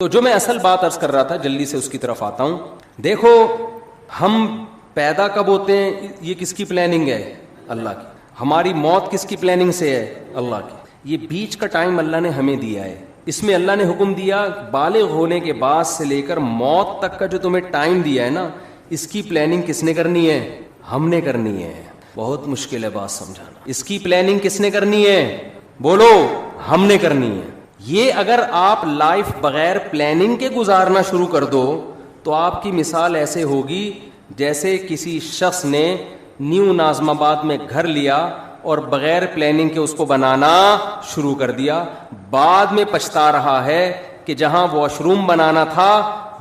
تو جو میں اصل بات عرض کر رہا تھا جلدی سے اس کی طرف آتا ہوں. دیکھو ہم پیدا کب ہوتے ہیں یہ کس کی پلاننگ ہے؟ اللہ کی. ہماری موت کس کی پلاننگ سے ہے؟ اللہ کی. یہ بیچ کا ٹائم اللہ نے ہمیں دیا ہے. اس میں اللہ نے حکم دیا بالغ ہونے کے بعد سے لے کر موت تک کا جو تمہیں ٹائم دیا ہے نا, اس کی پلاننگ کس نے کرنی ہے؟ ہم نے کرنی ہے. بہت مشکل ہے بات سمجھانا. اس کی پلاننگ کس نے کرنی ہے؟ بولو. ہم نے کرنی ہے. یہ اگر آپ لائف بغیر پلاننگ کے گزارنا شروع کر دو تو آپ کی مثال ایسے ہوگی جیسے کسی شخص نے نیو ناظم آباد میں گھر لیا اور بغیر پلاننگ کے اس کو بنانا شروع کر دیا. بعد میں پچھتا رہا ہے کہ جہاں واش روم بنانا تھا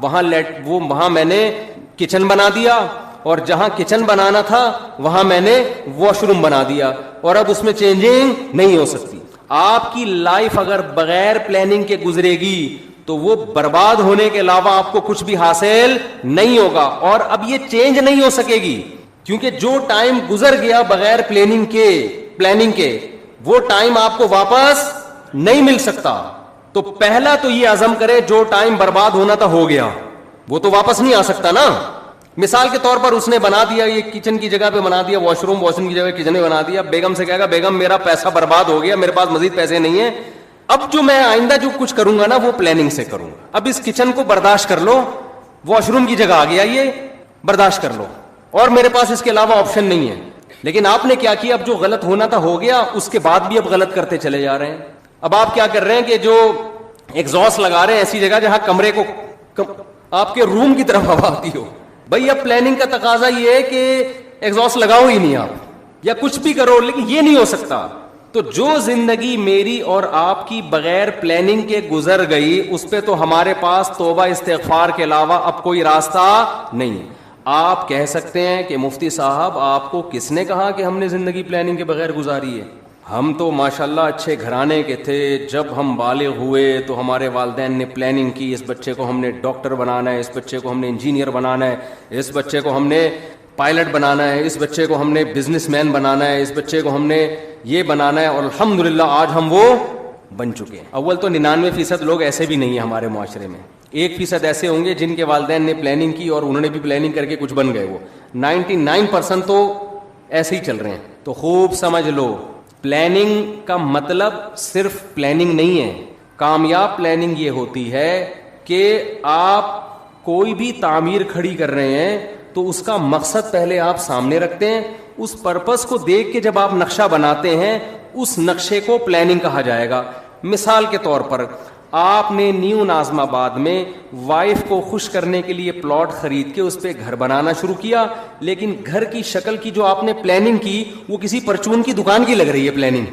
وہاں میں نے کچن بنا دیا, اور جہاں کچن بنانا تھا وہاں میں نے واش روم بنا دیا, اور اب اس میں چینجنگ نہیں ہو سکتی. آپ کی لائف اگر بغیر پلاننگ کے گزرے گی تو وہ برباد ہونے کے علاوہ آپ کو کچھ بھی حاصل نہیں ہوگا, اور اب یہ چینج نہیں ہو سکے گی, کیونکہ جو ٹائم گزر گیا بغیر پلاننگ کے وہ ٹائم آپ کو واپس نہیں مل سکتا. تو پہلا تو یہ عزم کرے جو ٹائم برباد ہونا تھا ہو گیا, وہ تو واپس نہیں آ سکتا نا. مثال کے طور پر اس نے بنا دیا, یہ کچن کی جگہ پہ بنا دیا واش روم کی جگہ کچن میں بنا دیا. بیگم سے کہے گا بیگم میرا پیسہ برباد ہو گیا, میرے پاس مزید پیسے نہیں ہیں, اب جو میں آئندہ جو کچھ کروں گا نا وہ پلاننگ سے کروں گا. اب اس کچن کو برداشت کر لو, واش روم کی جگہ آ گیا یہ برداشت کر لو, اور میرے پاس اس کے علاوہ آپشن نہیں ہے. لیکن آپ نے کیا کیا, اب جو غلط ہونا تھا ہو گیا, اس کے بعد بھی اب غلط کرتے چلے جا رہے ہیں. اب آپ کیا کر رہے ہیں کہ جو ایگزاسٹ لگا رہے ہیں ایسی جگہ جہاں کمرے کو آپ کے روم کی طرف ہوا آتی ہو. بھائی اب پلاننگ کا تقاضا یہ ہے کہ ایگزاسٹ لگاؤ ہی نہیں آپ, یا کچھ بھی کرو, لیکن یہ نہیں ہو سکتا. تو جو زندگی میری اور آپ کی بغیر پلاننگ کے گزر گئی اس پہ تو ہمارے پاس توبہ استغفار کے علاوہ اب کوئی راستہ نہیں. آپ کہہ سکتے ہیں کہ مفتی صاحب آپ کو کس نے کہا کہ ہم نے زندگی پلاننگ کے بغیر گزاری ہے؟ ہم تو ماشاءاللہ اچھے گھرانے کے تھے, جب ہم بالغ ہوئے تو ہمارے والدین نے پلاننگ کی, اس بچے کو ہم نے ڈاکٹر بنانا ہے, اس بچے کو ہم نے انجینئر بنانا ہے, اس بچے کو ہم نے پائلٹ بنانا ہے, اس بچے کو ہم نے بزنس مین بنانا ہے, اس بچے کو ہم نے یہ بنانا ہے, اور الحمدللہ آج ہم وہ بن چکے ہیں. اول تو 99% لوگ ایسے بھی نہیں ہیں ہمارے معاشرے میں, 1% ایسے ہوں گے جن کے والدین نے پلاننگ کی اور انہوں نے بھی پلاننگ کر کے کچھ بن گئے. وہ 99% تو ایسے ہی چل رہے ہیں. تو خوب سمجھ لو, پلاننگ کا مطلب صرف پلاننگ نہیں ہے. کامیاب پلاننگ یہ ہوتی ہے کہ آپ کوئی بھی تعمیر کھڑی کر رہے ہیں تو اس کا مقصد پہلے آپ سامنے رکھتے ہیں, اس پرپس کو دیکھ کے جب آپ نقشہ بناتے ہیں اس نقشے کو پلاننگ کہا جائے گا. مثال کے طور پر آپ نے نیو ناظم آباد میں وائف کو خوش کرنے کے لیے پلاٹ خرید کے اس پہ گھر بنانا شروع کیا, لیکن گھر کی شکل کی جو آپ نے پلاننگ کی وہ کسی پرچون کی دکان کی لگ رہی ہے پلاننگ.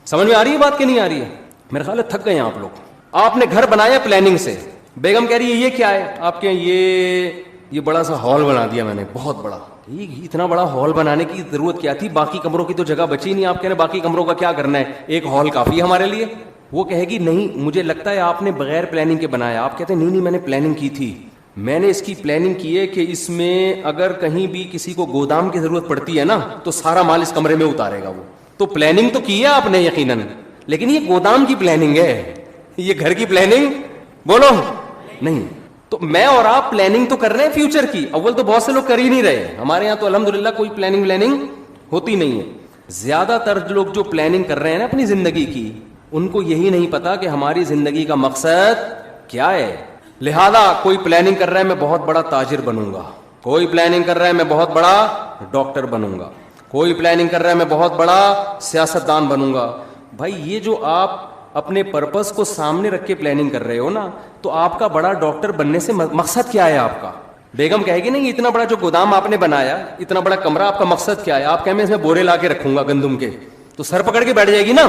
سمجھ میں آ رہی ہے بات کہ نہیں آ رہی ہے؟ میرے خیال ہے تھک گئے ہیں آپ لوگ. آپ نے گھر بنایا پلاننگ سے, بیگم کہہ رہی ہے یہ کیا ہے آپ کے, یہ بڑا سا ہال بنا دیا میں نے, بہت بڑا. اتنا بڑا ہال بنانے کی ضرورت کیا تھی, باقی کمروں کی تو جگہ بچی نہیں. آپ کہہ رہے باقی کمروں کا کیا کرنا ہے, ایک ہال کافی ہے ہمارے لیے. وہ کہے گی نہیں مجھے لگتا ہے آپ نے بغیر پلاننگ کے بنایا. آپ کہتے ہیں نہیں میں نے پلاننگ کی تھی, میں نے اس کی پلاننگ کی ہے کہ اس میں اگر کہیں بھی کسی کو گودام کی ضرورت پڑتی ہے نا تو سارا مال اس کمرے میں اتارے گا. وہ تو پلاننگ تو کی ہے آپ نے یقیناً, لیکن یہ گودام کی پلاننگ ہے, یہ گھر کی پلاننگ بولو نہیں. تو میں اور آپ پلاننگ تو کر رہے ہیں فیوچر کی. اول تو بہت سے لوگ کر ہی نہیں رہے. ہمارے یہاں تو الحمدللہ کوئی پلاننگ ہوتی نہیں ہے. زیادہ تر لوگ جو پلاننگ کر رہے ہیں نا اپنی زندگی کی, ان کو یہی نہیں پتا کہ ہماری زندگی کا مقصد کیا ہے. لہذا کوئی پلاننگ کر رہا ہے میں بہت بڑا تاجر بنوں گا, کوئی پلاننگ کر رہا ہے میں بہت بڑا ڈاکٹر بنوں گا, کوئی پلاننگ کر رہا ہے میں بہت بڑا سیاستدان بنوں گا. بھائی یہ جو آپ اپنے پرپس کو سامنے رکھ کے پلاننگ کر رہے ہو نا, تو آپ کا بڑا ڈاکٹر بننے سے مقصد کیا ہے آپ کا؟ بیگم کہے گی نہیں اتنا بڑا جو گودام آپ نے بنایا, اتنا بڑا کمرہ, آپ کا مقصد کیا ہے؟ آپ کہیں میں اس میں بورے لا کے رکھوں گا گندم کے, تو سر پکڑ کے بیٹھ جائے گی نا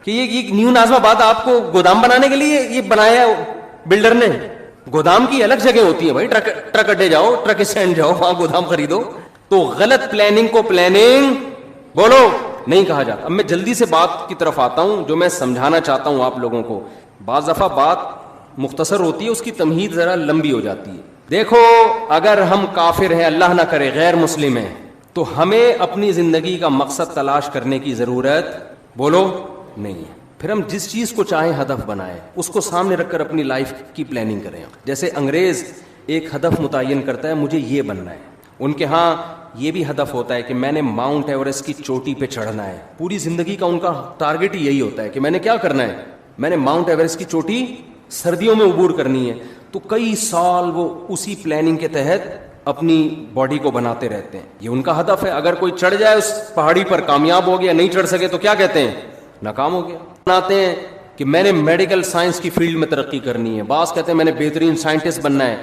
کہ یہ نیو ناظم آباد آپ کو گودام بنانے کے لیے یہ بنایا بلڈر نے. گودام کی الگ جگہ ہوتی ہے بھائی, ٹرک اڈے جاؤ, ٹرک اسٹینڈ جاؤ, وہاں گودام خریدو. تو غلط پلاننگ کو پلاننگ بولو نہیں کہا جاتا. اب میں جلدی سے بات کی طرف آتا ہوں جو میں سمجھانا چاہتا ہوں آپ لوگوں کو. بعض دفعہ بات مختصر ہوتی ہے, اس کی تمہید ذرا لمبی ہو جاتی ہے. دیکھو اگر ہم کافر ہیں, اللہ نہ کرے غیر مسلم ہیں, تو ہمیں اپنی زندگی کا مقصد تلاش کرنے کی ضرورت بولو نہیں ہے. پھر ہم جس چیز کو چاہیں ہدف بنائیں, اس کو سامنے رکھ کر اپنی لائف کی پلاننگ کریں. جیسے انگریز ایک ہدف متعین کرتا ہے, مجھے یہ بننا ہے. ان کے ہاں یہ بھی ہدف ہوتا ہے کہ میں نے ماؤنٹ ایوریسٹ کی چوٹی پہ چڑھنا ہے. پوری زندگی کا ان کا ٹارگٹ ہی یہی ہوتا ہے کہ میں نے کیا کرنا ہے, میں نے ماؤنٹ ایوریسٹ کی چوٹی سردیوں میں عبور کرنی ہے. تو کئی سال وہ اسی پلاننگ کے تحت اپنی باڈی کو بناتے رہتے ہیں. یہ ان کا ہدف ہے. اگر کوئی چڑھ جائے اس پہاڑی پر, کامیاب ہو گیا, نہیں چڑھ سکے تو کیا کہتے ہیں, ناکام ہو گیا. بناتے ہیں کہ میں نے میڈیکل سائنس کی فیلڈ میں ترقی کرنی ہے, بعض کہتے ہیں میں نے بہترین سائنٹسٹ بننا ہے.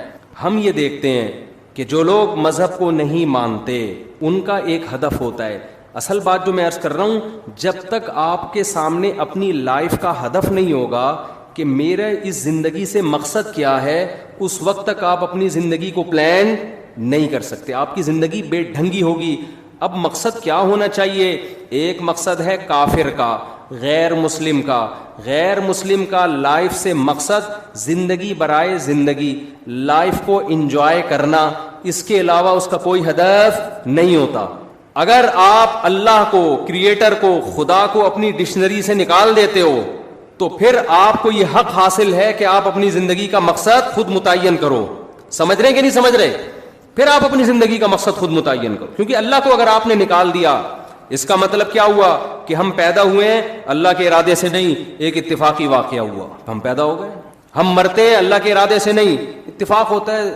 ہم یہ دیکھتے ہیں کہ جو لوگ مذہب کو نہیں مانتے ان کا ایک ہدف ہوتا ہے. اصل بات جو میں عرض کر رہا ہوں, جب تک آپ کے سامنے اپنی لائف کا ہدف نہیں ہوگا کہ میرا اس زندگی سے مقصد کیا ہے, اس وقت تک آپ اپنی زندگی کو پلان نہیں کر سکتے. آپ کی زندگی بے ڈھنگی ہوگی. اب مقصد کیا ہونا چاہیے؟ ایک مقصد ہے کافر کا, غیر مسلم کا. غیر مسلم کا لائف سے مقصد زندگی برائے زندگی, لائف کو انجوائے کرنا, اس کے علاوہ اس کا کوئی ہدف نہیں ہوتا. اگر آپ اللہ کو, کریٹر کو, خدا کو اپنی ڈکشنری سے نکال دیتے ہو تو پھر آپ کو یہ حق حاصل ہے کہ آپ اپنی زندگی کا مقصد خود متعین کرو. سمجھ رہے کہ نہیں سمجھ رہے؟ پھر آپ اپنی زندگی کا مقصد خود متعین کرو. کیونکہ اللہ کو اگر آپ نے نکال دیا, اس کا مطلب کیا ہوا کہ ہم پیدا ہوئے ہیں اللہ کے ارادے سے نہیں, ایک اتفاقی واقعہ ہوا, ہم پیدا ہو گئے. ہم مرتے ہیں اللہ کے ارادے سے نہیں, اتفاق ہوتا ہے.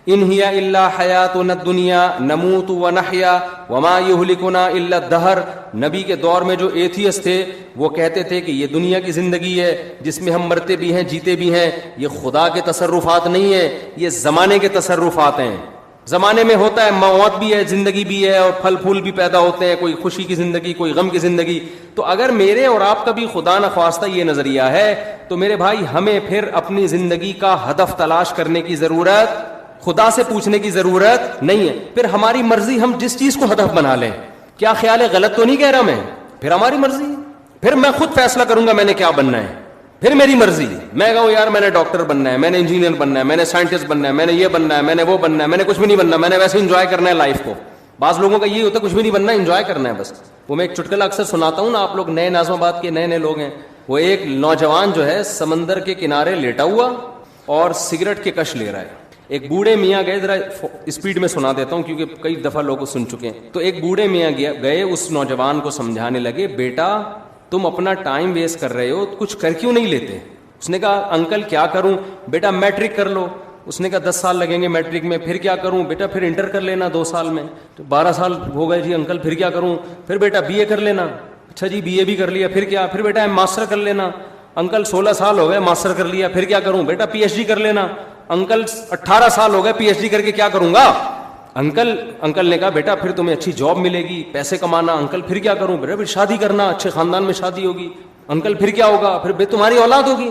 ان ہی الا حیاتنا الدنیا نموت ونحیا وما یہلکنا الا الدہر. نبی کے دور میں جو ایتھیسٹ تھے وہ کہتے تھے کہ یہ دنیا کی زندگی ہے جس میں ہم مرتے بھی ہیں جیتے بھی ہیں, یہ خدا کے تصرفات نہیں ہے, یہ زمانے کے تصرفات ہیں. زمانے میں ہوتا ہے, موت بھی ہے, زندگی بھی ہے, اور پھل پھول بھی پیدا ہوتے ہیں, کوئی خوشی کی زندگی, کوئی غم کی زندگی. تو اگر میرے اور آپ کا بھی خدا نخواستہ یہ نظریہ ہے تو میرے بھائی ہمیں پھر اپنی زندگی کا ہدف تلاش کرنے کی ضرورت, خدا سے پوچھنے کی ضرورت نہیں ہے. پھر ہماری مرضی ہم جس چیز کو ہدف بنا لیں. کیا خیال ہے, غلط تو نہیں کہہ رہا میں؟ پھر ہماری مرضی, پھر میں خود فیصلہ کروں گا میں نے کیا بننا ہے. پھر میری مرضی, میں کہوں یار میں نے ڈاکٹر بننا ہے, میں نے انجینئر بننا ہے, میں نے سائنٹسٹ بننا ہے, میں نے یہ بننا ہے, میں نے وہ بننا ہے, میں نے کچھ بھی نہیں بننا, میں نے ویسے انجوائے کرنا ہے لائف کو. بعض لوگوں کا یہ ہوتا ہے کچھ بھی نہیں بننا, انجوائے کرنا ہے بس. وہ میں ایک چٹکلا اکثر سناتا ہوں نا, آپ لوگ نئے ناظم آباد کے نئے نئے لوگ ہیں. وہ ایک نوجوان جو ہے سمندر کے کنارے لیٹا ہوا اور سگریٹ کے کش لے رہا ہے. ایک بوڑھے میاں گئے, ذرا اسپیڈ میں سنا دیتا ہوں کیونکہ کئی دفعہ لوگ سن چکے ہیں. تو ایک بوڑھے میاں گئے اس نوجوان کو سمجھانے لگے, بیٹا تم اپنا ٹائم ویسٹ کر رہے ہو, کچھ کر کیوں نہیں لیتے؟ اس نے کہا انکل کیا کروں؟ بیٹا میٹرک کر لو. اس نے کہا 10 سال لگیں گے میٹرک میں. پھر کیا کروں؟ بیٹا پھر انٹر کر لینا 2 سال میں. تو 12 سال ہو گئے جی انکل, پھر کیا کروں؟ پھر بیٹا بی اے کر لینا. اچھا جی بی اے بھی کر لیا, پھر کیا؟ پھر بیٹا ماسٹر کر لینا. انکل 16 سال ہو گئے ماسٹر کر لیا, پھر کیا کروں؟ بیٹا پی ایچ ڈی کر لینا. انکل 18 سال ہو گئے پی ایچ ڈی کر کے کیا کروں گا؟ انکل نے کہا بیٹا پھر تمہیں اچھی جاب ملے گی, پیسے کمانا. انکل پھر کیا کروں؟ بیٹا پھر شادی کرنا, اچھے خاندان میں شادی ہوگی. انکل پھر کیا ہوگا؟ پھر تمہاری اولاد ہوگی.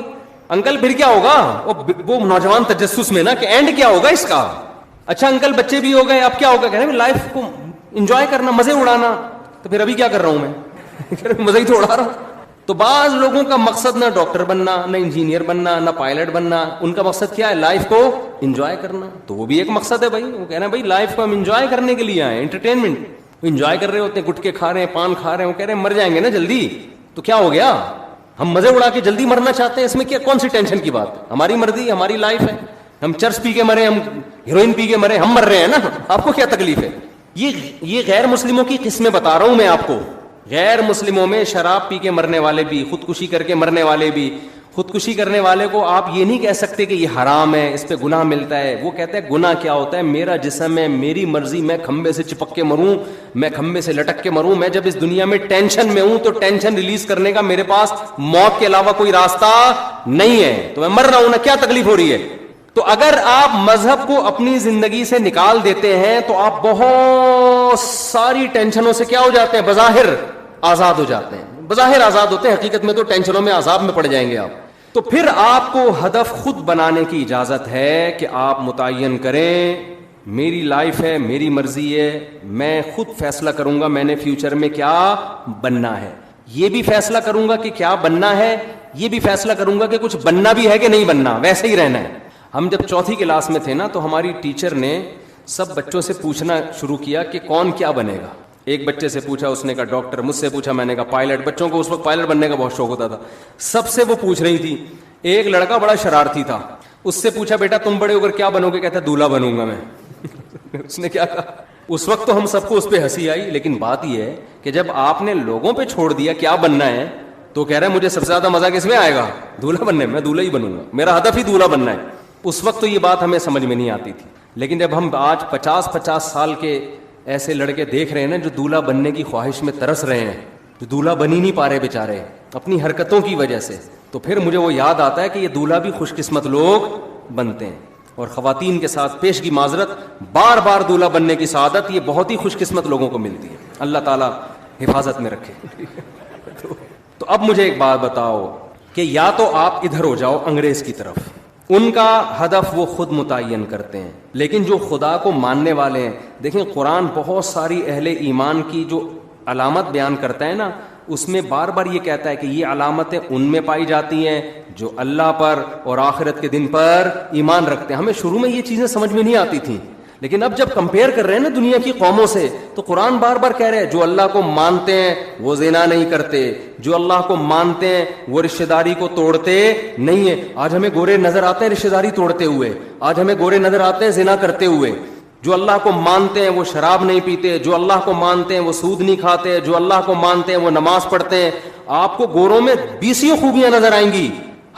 انکل پھر کیا ہوگا؟ وہ نوجوان تجسس میں نا کہ اینڈ کیا ہوگا اس کا. اچھا انکل بچے بھی ہو گئے, اب کیا ہوگا؟ کہنا لائف کو انجوائے کرنا, مزے اڑانا. تو پھر ابھی کیا کر رہا ہوں میں؟ مزے ہی تو اڑا رہا ہوں. تو بعض لوگوں کا مقصد نہ ڈاکٹر بننا, نہ انجینئر بننا, نہ پائلٹ بننا. ان کا مقصد کیا ہے؟ لائف کو انجوائے کرنا. تو وہ بھی ایک مقصد ہے بھائی. وہ کہنا بھائی لائف کو ہم انجوائے کرنے کے لیے آئے, انٹرٹینمنٹ. انجوائے کر رہے ہوتے ہیں, گٹکے کھا رہے ہیں, پان کھا رہے ہیں. وہ کہہ رہے ہیں مر جائیں گے نا جلدی, تو کیا ہو گیا؟ ہم مزے اڑا کے جلدی مرنا چاہتے ہیں. اس میں کیا کون سی ٹینشن کی بات ہے؟ ہماری مرضی, ہماری لائف ہے. ہم چرس پی کے مرے, ہم ہیروئن پی کے مرے, ہم مر رہے ہیں نا. آپ کو کیا تکلیف ہے؟ یہ غیر مسلموں کی قسمیں بتا رہا ہوں میں آپ کو. غیر مسلموں میں شراب پی کے مرنے والے بھی, خودکشی کر کے مرنے والے بھی. خودکشی کرنے والے کو آپ یہ نہیں کہہ سکتے کہ یہ حرام ہے, اس پہ گناہ ملتا ہے. وہ کہتا ہے گناہ کیا ہوتا ہے؟ میرا جسم ہے, میری مرضی, میں کھمبے سے چپک کے مروں, میں کھمبے سے لٹک کے مروں. میں جب اس دنیا میں ٹینشن میں ہوں تو ٹینشن ریلیز کرنے کا میرے پاس موت کے علاوہ کوئی راستہ نہیں ہے, تو میں مر رہا ہوں نا, کیا تکلیف ہو رہی ہے؟ تو اگر آپ مذہب کو اپنی زندگی سے نکال دیتے ہیں تو آپ بہت ساری ٹینشنوں سے کیا ہو جاتے ہیں؟ بظاہر آزاد ہو جاتے ہیں. بظاہر آزاد ہوتے ہیں, حقیقت میں تو ٹینشنوں میں عذاب میں پڑ جائیں گے آپ. تو پھر آپ کو ہدف خود بنانے کی اجازت ہے کہ آپ متعین کریں میری لائف ہے, میری مرضی ہے, میں خود فیصلہ کروں گا میں نے فیوچر میں کیا بننا ہے. یہ بھی فیصلہ کروں گا کہ کیا بننا ہے, یہ بھی فیصلہ کروں گا کہ کچھ بننا بھی ہے کہ نہیں بننا, ویسے ہی رہنا ہے. ہم جب 4تھی کلاس میں تھے نا تو ہماری ٹیچر نے سب بچوں سے پوچھنا شروع کیا کہ کون کیا بنے گا. ایک بچے سے پوچھا, اس نے کہا ڈاکٹر. مجھ سے پوچھا, میں نے کہا پائلٹ. بچوں کو اس وقت پائلٹ بننے کا بہت شوق ہوتا تھا. سب سے وہ پوچھ رہی تھی. ایک لڑکا بڑا شرارتی تھا, اس سے پوچھا بیٹا تم بڑے ہو کر کیا بنو گے؟ کہتا دولہا بنوں گا میں. اس نے کیا کہا؟ اس وقت تو ہم سب کو اس پہ ہنسی آئی, لیکن بات یہ ہے کہ جب آپ نے لوگوں پہ چھوڑ دیا کیا بننا ہے, تو کہہ رہے ہیں مجھے سب سے زیادہ مزہ کس میں آئے گا؟ دولہا بننے میں. میں دولہا ہی بنوں گا, میرا ہدف ہی دولہا بننا ہے. اس وقت تو یہ بات ہمیں سمجھ میں نہیں آتی تھی, لیکن جب ہم آج 50 سال کے ایسے لڑکے دیکھ رہے ہیں نا جو دولہا بننے کی خواہش میں ترس رہے ہیں, جو دولہا بن ہی نہیں پا رہے بیچارے اپنی حرکتوں کی وجہ سے, تو پھر مجھے وہ یاد آتا ہے کہ یہ دولہا بھی خوش قسمت لوگ بنتے ہیں. اور خواتین کے ساتھ پیشگی معذرت, بار بار دولہا بننے کی سعادت یہ بہت ہی خوش قسمت لوگوں کو ملتی ہے. اللہ تعالیٰ حفاظت میں رکھے. تو اب مجھے ایک بات بتاؤ کہ یا تو آپ ادھر ہو جاؤ انگریز کی طرف, ان کا ہدف وہ خود متعین کرتے ہیں, لیکن جو خدا کو ماننے والے ہیں, دیکھیں قرآن بہت ساری اہل ایمان کی جو علامت بیان کرتا ہے نا, اس میں بار بار یہ کہتا ہے کہ یہ علامتیں ان میں پائی جاتی ہیں جو اللہ پر اور آخرت کے دن پر ایمان رکھتے ہیں. ہمیں شروع میں یہ چیزیں سمجھ میں نہیں آتی تھیں, لیکن اب جب کمپیئر کر رہے ہیں نا دنیا کی قوموں سے, تو قرآن بار بار کہہ رہے ہیں جو اللہ کو مانتے ہیں وہ زنا نہیں کرتے, جو اللہ کو مانتے ہیں وہ رشتہ داری کو توڑتے نہیں ہیں. آج ہمیں گورے نظر آتے ہیں رشتہ داری توڑتے ہوئے, آج ہمیں گورے نظر آتے ہیں زنا کرتے ہوئے. جو اللہ کو مانتے ہیں وہ شراب نہیں پیتے, جو اللہ کو مانتے ہیں وہ سود نہیں کھاتے, جو اللہ کو مانتے ہیں وہ نماز پڑھتے ہیں. آپ کو گوروں میں 20 خوبیاں نظر آئیں گی.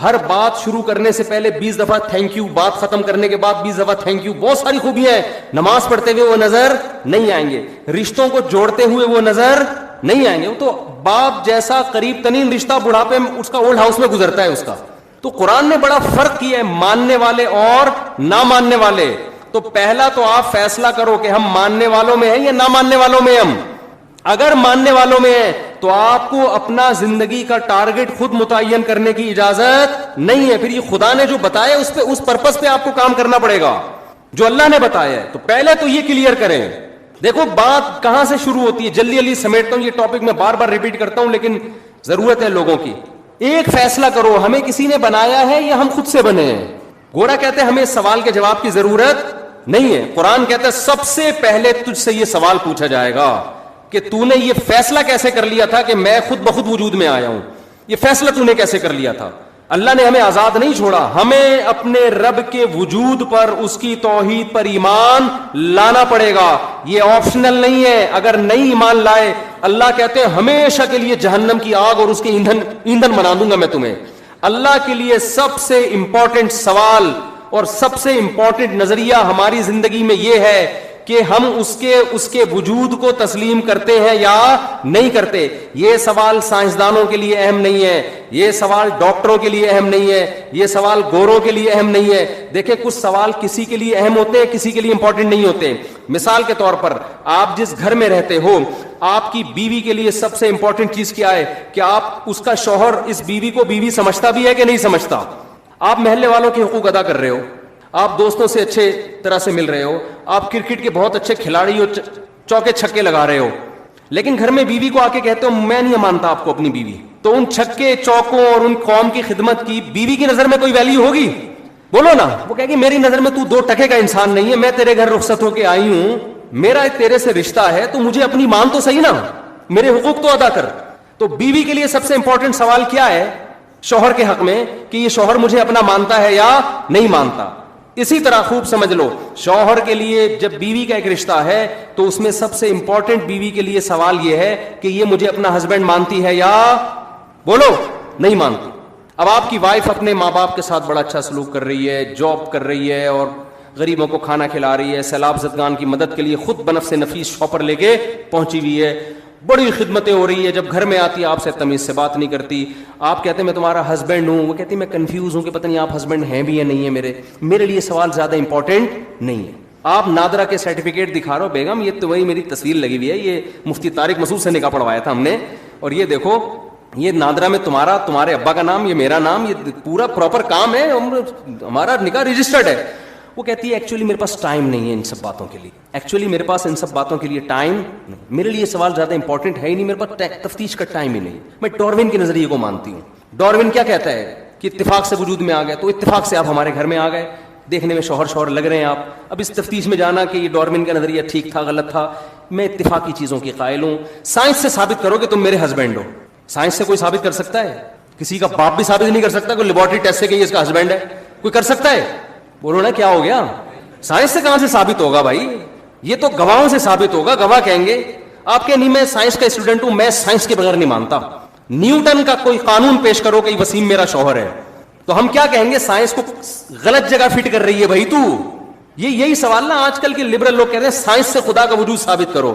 ہر بات شروع کرنے سے پہلے 20 دفعہ تھینک یو, بات ختم کرنے کے بعد 20 دفعہ تھینک یو. بہت ساری خوبیاں ہیں. نماز پڑھتے ہوئے وہ نظر نہیں آئیں گے, رشتوں کو جوڑتے ہوئے وہ نظر نہیں آئیں گے. وہ تو باپ جیسا قریب ترین رشتہ بڑھاپے میں اس کا اولڈ ہاؤس میں گزرتا ہے اس کا. تو قرآن نے بڑا فرق کیا ہے ماننے والے اور نہ ماننے والے. تو پہلا تو آپ فیصلہ کرو کہ ہم ماننے والوں میں ہیں یا نہ ماننے والوں میں. ہم اگر ماننے والوں میں ہیں تو آپ کو اپنا زندگی کا ٹارگٹ خود متعین کرنے کی اجازت نہیں ہے. پھر یہ خدا نے جو بتایا اس پہ, اس پرپس پہ آپ کو کام کرنا پڑے گا جو اللہ نے بتایا ہے. تو پہلے تو یہ کلیئر کریں. دیکھو بات کہاں سے شروع ہوتی ہے, جلدی جلدی سمیٹتا ہوں, یہ ٹاپک میں بار بار ریپیٹ کرتا ہوں لیکن ضرورت ہے لوگوں کی. ایک فیصلہ کرو, ہمیں کسی نے بنایا ہے یا ہم خود سے بنے ہیں. گورا کہتے ہیں ہمیں اس سوال کے جواب کی ضرورت نہیں ہے. قرآن کہتا ہے سب سے پہلے تجھ سے یہ سوال پوچھا جائے گا کہ تو نے یہ فیصلہ کیسے کر لیا تھا کہ میں خود بخود وجود میں آیا ہوں. یہ فیصلہ تو نے کیسے کر لیا تھا؟ اللہ نے ہمیں آزاد نہیں چھوڑا, ہمیں اپنے رب کے وجود پر, اس کی توحید پر ایمان لانا پڑے گا. یہ آپشنل نہیں ہے. اگر نہیں ایمان لائے, اللہ کہتے ہیں ہمیشہ کے لیے جہنم کی آگ اور اس کے ایندھن بنا دوں گا میں تمہیں. اللہ کے لیے سب سے امپورٹنٹ سوال اور سب سے امپورٹنٹ نظریہ ہماری زندگی میں یہ ہے کہ ہم اس کے وجود کو تسلیم کرتے ہیں یا نہیں کرتے. یہ سوال سائنسدانوں کے لیے اہم نہیں ہے, یہ سوال ڈاکٹروں کے لیے اہم نہیں ہے, یہ سوال گوروں کے لیے اہم نہیں ہے. دیکھیں کچھ سوال کسی کے لیے اہم ہوتے ہیں, کسی کے لیے امپورٹنٹ نہیں ہوتے. مثال کے طور پر آپ جس گھر میں رہتے ہو, آپ کی بیوی کے لیے سب سے امپورٹنٹ چیز کیا ہے کہ آپ اس کا شوہر اس بیوی کو بیوی سمجھتا بھی ہے کہ نہیں سمجھتا. آپ محلے والوں کے حقوق ادا کر رہے ہو, آپ دوستوں سے اچھے طرح سے مل رہے ہو, آپ کرکٹ کے بہت اچھے کھلاڑی ہو, چوکے چھکے لگا رہے ہو, لیکن گھر میں بیوی کو آ کے کہتے ہو میں نہیں مانتا آپ کو اپنی بیوی, تو ان چھکے چوکوں اور ان قوم کی خدمت کی بیوی کی نظر میں کوئی ویلیو ہوگی؟ بولو نا. وہ کہے گی میری نظر میں تو 2 ٹکے کا انسان نہیں ہے, میں تیرے گھر رخصت ہو کے آئی ہوں, میرا تیرے سے رشتہ ہے, تو مجھے اپنی مان تو صحیح نا, میرے حقوق تو ادا کر. تو بیوی کے لیے سب سے امپورٹنٹ سوال کیا ہے شوہر کے حق میں کہ یہ شوہر مجھے اپنا مانتا ہے یا نہیں مانتا. اسی طرح خوب سمجھ لو, شوہر کے لیے جب بیوی کا ایک رشتہ ہے تو اس میں سب سے امپورٹنٹ بیوی کے لیے سوال یہ ہے کہ یہ مجھے اپنا ہسبینڈ مانتی ہے یا بولو نہیں مانتی. اب آپ کی وائف اپنے ماں باپ کے ساتھ بڑا اچھا سلوک کر رہی ہے, جاب کر رہی ہے اور غریبوں کو کھانا کھلا رہی ہے, سیلاب زدگان کی مدد کے لیے خود بنفس نفیس شاپر لے کے پہنچی ہوئی ہے, بڑی خدمتیں ہو رہی ہے. جب گھر میں آتی ہے آپ سے تمیز سے بات نہیں کرتی, آپ کہتے ہیں میں تمہارا ہسبینڈ ہوں, وہ کہتی ہے میں کنفیوز ہوں کہ پتہ نہیں آپ ہسبینڈ ہیں بھی یا نہیں ہے. میرے لیے سوال زیادہ امپورٹنٹ نہیں ہے. آپ نادرا کے سرٹیفکیٹ دکھا رہے ہو, بیگم یہ تو وہی میری تصویر لگی ہوئی ہے, یہ مفتی طارق مسعود سے نکاح پڑھوایا تھا ہم نے, اور یہ دیکھو یہ نادرا میں تمہارے ابا کا نام, یہ میرا نام, یہ پورا پراپر کام ہے, ہمارا نکاح رجسٹرڈ ہے. وہ کہتی ہے ایکچولی میرے پاس ٹائم نہیں ہے ان سب باتوں کے لیے, ایکچولی میرے پاس ان سب باتوں کے لیے ٹائم نہیں, میرے لیے سوال زیادہ امپورٹنٹ ہے ہی نہیں, میرے پاس تفتیش کا ٹائم ہی نہیں. میں ڈاروین کے نظریے کو مانتی ہوں. ڈاروین کیا کہتا ہے کہ اتفاق سے وجود میں آ گئے, تو اتفاق سے آپ ہمارے گھر میں آ گئے, دیکھنے میں شوہر لگ رہے ہیں آپ. اب اس تفتیش میں جانا کہ یہ ڈاروین کا نظریہ ٹھیک تھا غلط تھا, میں اتفاقی چیزوں کی قائل ہوں. سائنس سے ثابت کرو کہ تم میرے ہسبینڈ ہو. سائنس سے کوئی ثابت کر سکتا ہے؟ کسی کا باپ بھی ثابت نہیں کر سکتا. کوئی لیبورٹری ٹیسٹ سے کہ یہ اس کا ہسبینڈ ہے کوئی کر سکتا ہے؟ بولو نا کیا ہو گیا؟ سائنس سے کہاں سے ثابت ہوگا بھائی؟ یہ تو گواہوں سے ثابت ہوگا. گواہ کہیں گے. آپ کہ نہیں میں سائنس کا اسٹوڈنٹ ہوں, میں سائنس کے بغیر نہیں مانتا. نیوٹن کا کوئی قانون پیش کرو کہ وسیم میرا شوہر ہے, تو ہم کیا کہیں گے؟ سائنس کو غلط جگہ فٹ کر رہی ہے بھائی تو. یہی سوال نا آج کل کے لبرل لوگ کہتے ہیں سائنس سے خدا کا وجود ثابت کرو.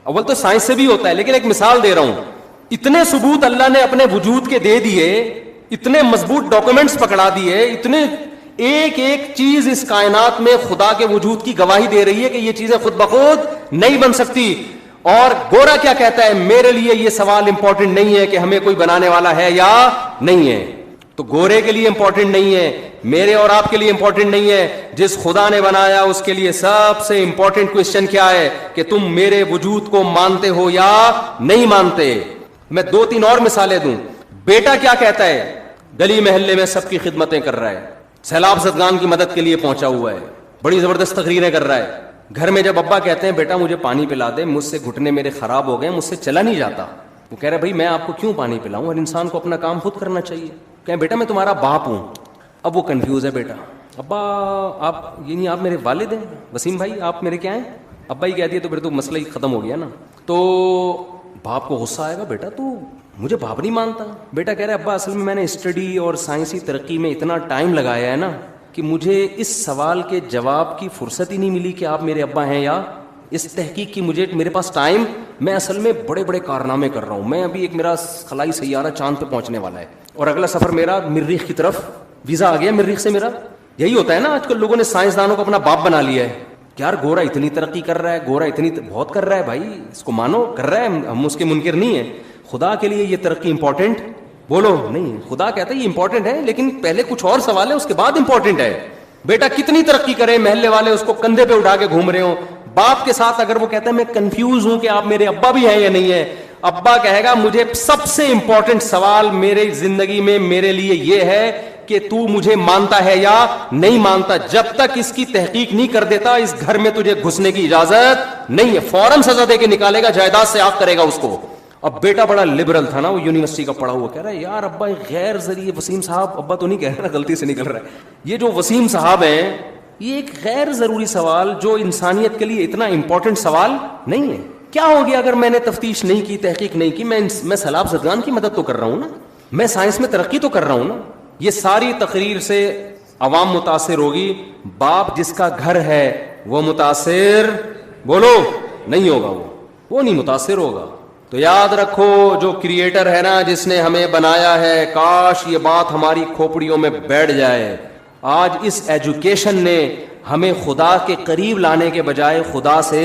اول تو سائنس سے بھی ہوتا ہے, لیکن ایک مثال دے رہا ہوں. اتنے ثبوت اللہ نے اپنے وجود کے دے دیے, اتنے مضبوط ڈاکومنٹس پکڑا دیے, اتنے ایک ایک چیز اس کائنات میں خدا کے وجود کی گواہی دے رہی ہے کہ یہ چیزیں خود بخود نہیں بن سکتی. اور گورا کیا کہتا ہے؟ میرے لیے یہ سوال امپورٹنٹ نہیں ہے کہ ہمیں کوئی بنانے والا ہے یا نہیں ہے. تو گورے کے لیے امپورٹنٹ نہیں ہے, میرے اور آپ کے لیے امپورٹنٹ نہیں ہے. جس خدا نے بنایا اس کے لیے سب سے امپورٹنٹ کوشچن کیا ہے کہ تم میرے وجود کو مانتے ہو یا نہیں مانتے. میں 2-3 اور مثالیں دوں. بیٹا کیا کہتا ہے؟ گلی محلے میں سب کی خدمتیں کر رہا ہے, سیلاب زدگان کی مدد کے لیے پہنچا ہوا ہے, بڑی زبردست تقریریں کر رہا ہے. گھر میں جب ابا کہتے ہیں بیٹا مجھے پانی پلا دے, مجھ سے گھٹنے میرے خراب ہو گئے, مجھ سے چلا نہیں جاتا, وہ کہہ رہے بھائی میں آپ کو کیوں پانی پلاؤں, اور انسان کو اپنا کام خود کرنا چاہیے. کہ بیٹا میں تمہارا باپ ہوں. اب وہ کنفیوز ہے بیٹا, ابا آپ یعنی آپ میرے والد ہیں, وسیم بھائی آپ میرے کیا ہیں؟ ابا ہی کہہ دیا تو پھر تو مسئلہ ہی ختم ہو گیا نا. تو باپ کو غصہ آئے گا, بیٹا تو مجھے باپ نہیں مانتا. بیٹا کہہ رہا ہے ابا اصل میں نے اسٹڈی اور سائنسی ترقی میں اتنا ٹائم لگایا ہے نا کہ مجھے اس سوال کے جواب کی فرصت ہی نہیں ملی کہ آپ میرے ابا ہیں یا اس تحقیق کی میرے پاس ٹائم. میں اصل میں بڑے بڑے کارنامے کر رہا ہوں. میں ابھی ایک میرا خلائی سیارہ چاند پہ پہنچنے والا ہے, اور اگلا سفر میرا مریخ کی طرف, ویزا آ گیا مریخ سے میرا. یہی ہوتا ہے نا آج کل لوگوں نے سائنسدانوں کو اپنا باپ بنا لیا ہے. یار گورا اتنی ترقی کر رہا ہے, گورا اتنی بہت کر رہا ہے, بھائی اس کو مانو, کر رہا ہے, ہم اس کے منکر نہیں ہیں. خدا کے لیے یہ ترقی امپورٹنٹ بولو نہیں. خدا کہتا ہے یہ امپورٹنٹ ہے, لیکن پہلے کچھ اور سوال ہے, اس کے بعد امپورٹنٹ ہے. بیٹا کتنی ترقی کرے, محلے والے اس کو کندھے پہ اٹھا کے گھوم رہے ہوں. باپ کے ساتھ اگر وہ کہتا ہے میں کنفیوز ہوں کہ آپ میرے ابا بھی ہیں یا نہیں ہے, ابا کہے گا مجھے سب سے امپورٹنٹ سوال میرے زندگی میں میرے لیے یہ ہے کہ تو مجھے مانتا ہے یا نہیں مانتا. جب تک اس کی تحقیق نہیں کر دیتا اس گھر میں تجھے گھسنے کی اجازت نہیں ہے. فوراً سزا دے کے نکالے گا, جائیداد سے آگ کرے گا اس کو. اب بیٹا بڑا لبرل تھا نا, وہ یونیورسٹی کا پڑھا ہوا, کہہ رہا ہے یار ابا غیر ذریعے وسیم صاحب, ابا تو نہیں کہہ رہا, غلطی سے نکل رہا ہے, یہ جو وسیم صاحب ہیں یہ ایک غیر ضروری سوال جو انسانیت کے لیے اتنا امپورٹنٹ سوال نہیں ہے. کیا ہو گیا اگر میں نے تفتیش نہیں کی, تحقیق نہیں کی, میں سیلاب زدگان کی مدد تو کر رہا ہوں نا, میں سائنس میں ترقی تو کر رہا ہوں نا. یہ ساری تقریر سے عوام متاثر ہوگی, باپ جس کا گھر ہے وہ متاثر بولو نہیں ہوگا, وہ نہیں متاثر ہوگا. تو یاد رکھو جو کریٹر ہے نا, جس نے ہمیں بنایا ہے, کاش یہ بات ہماری کھوپڑیوں میں بیٹھ جائے. آج اس ایجوکیشن نے ہمیں خدا کے قریب لانے کے بجائے خدا سے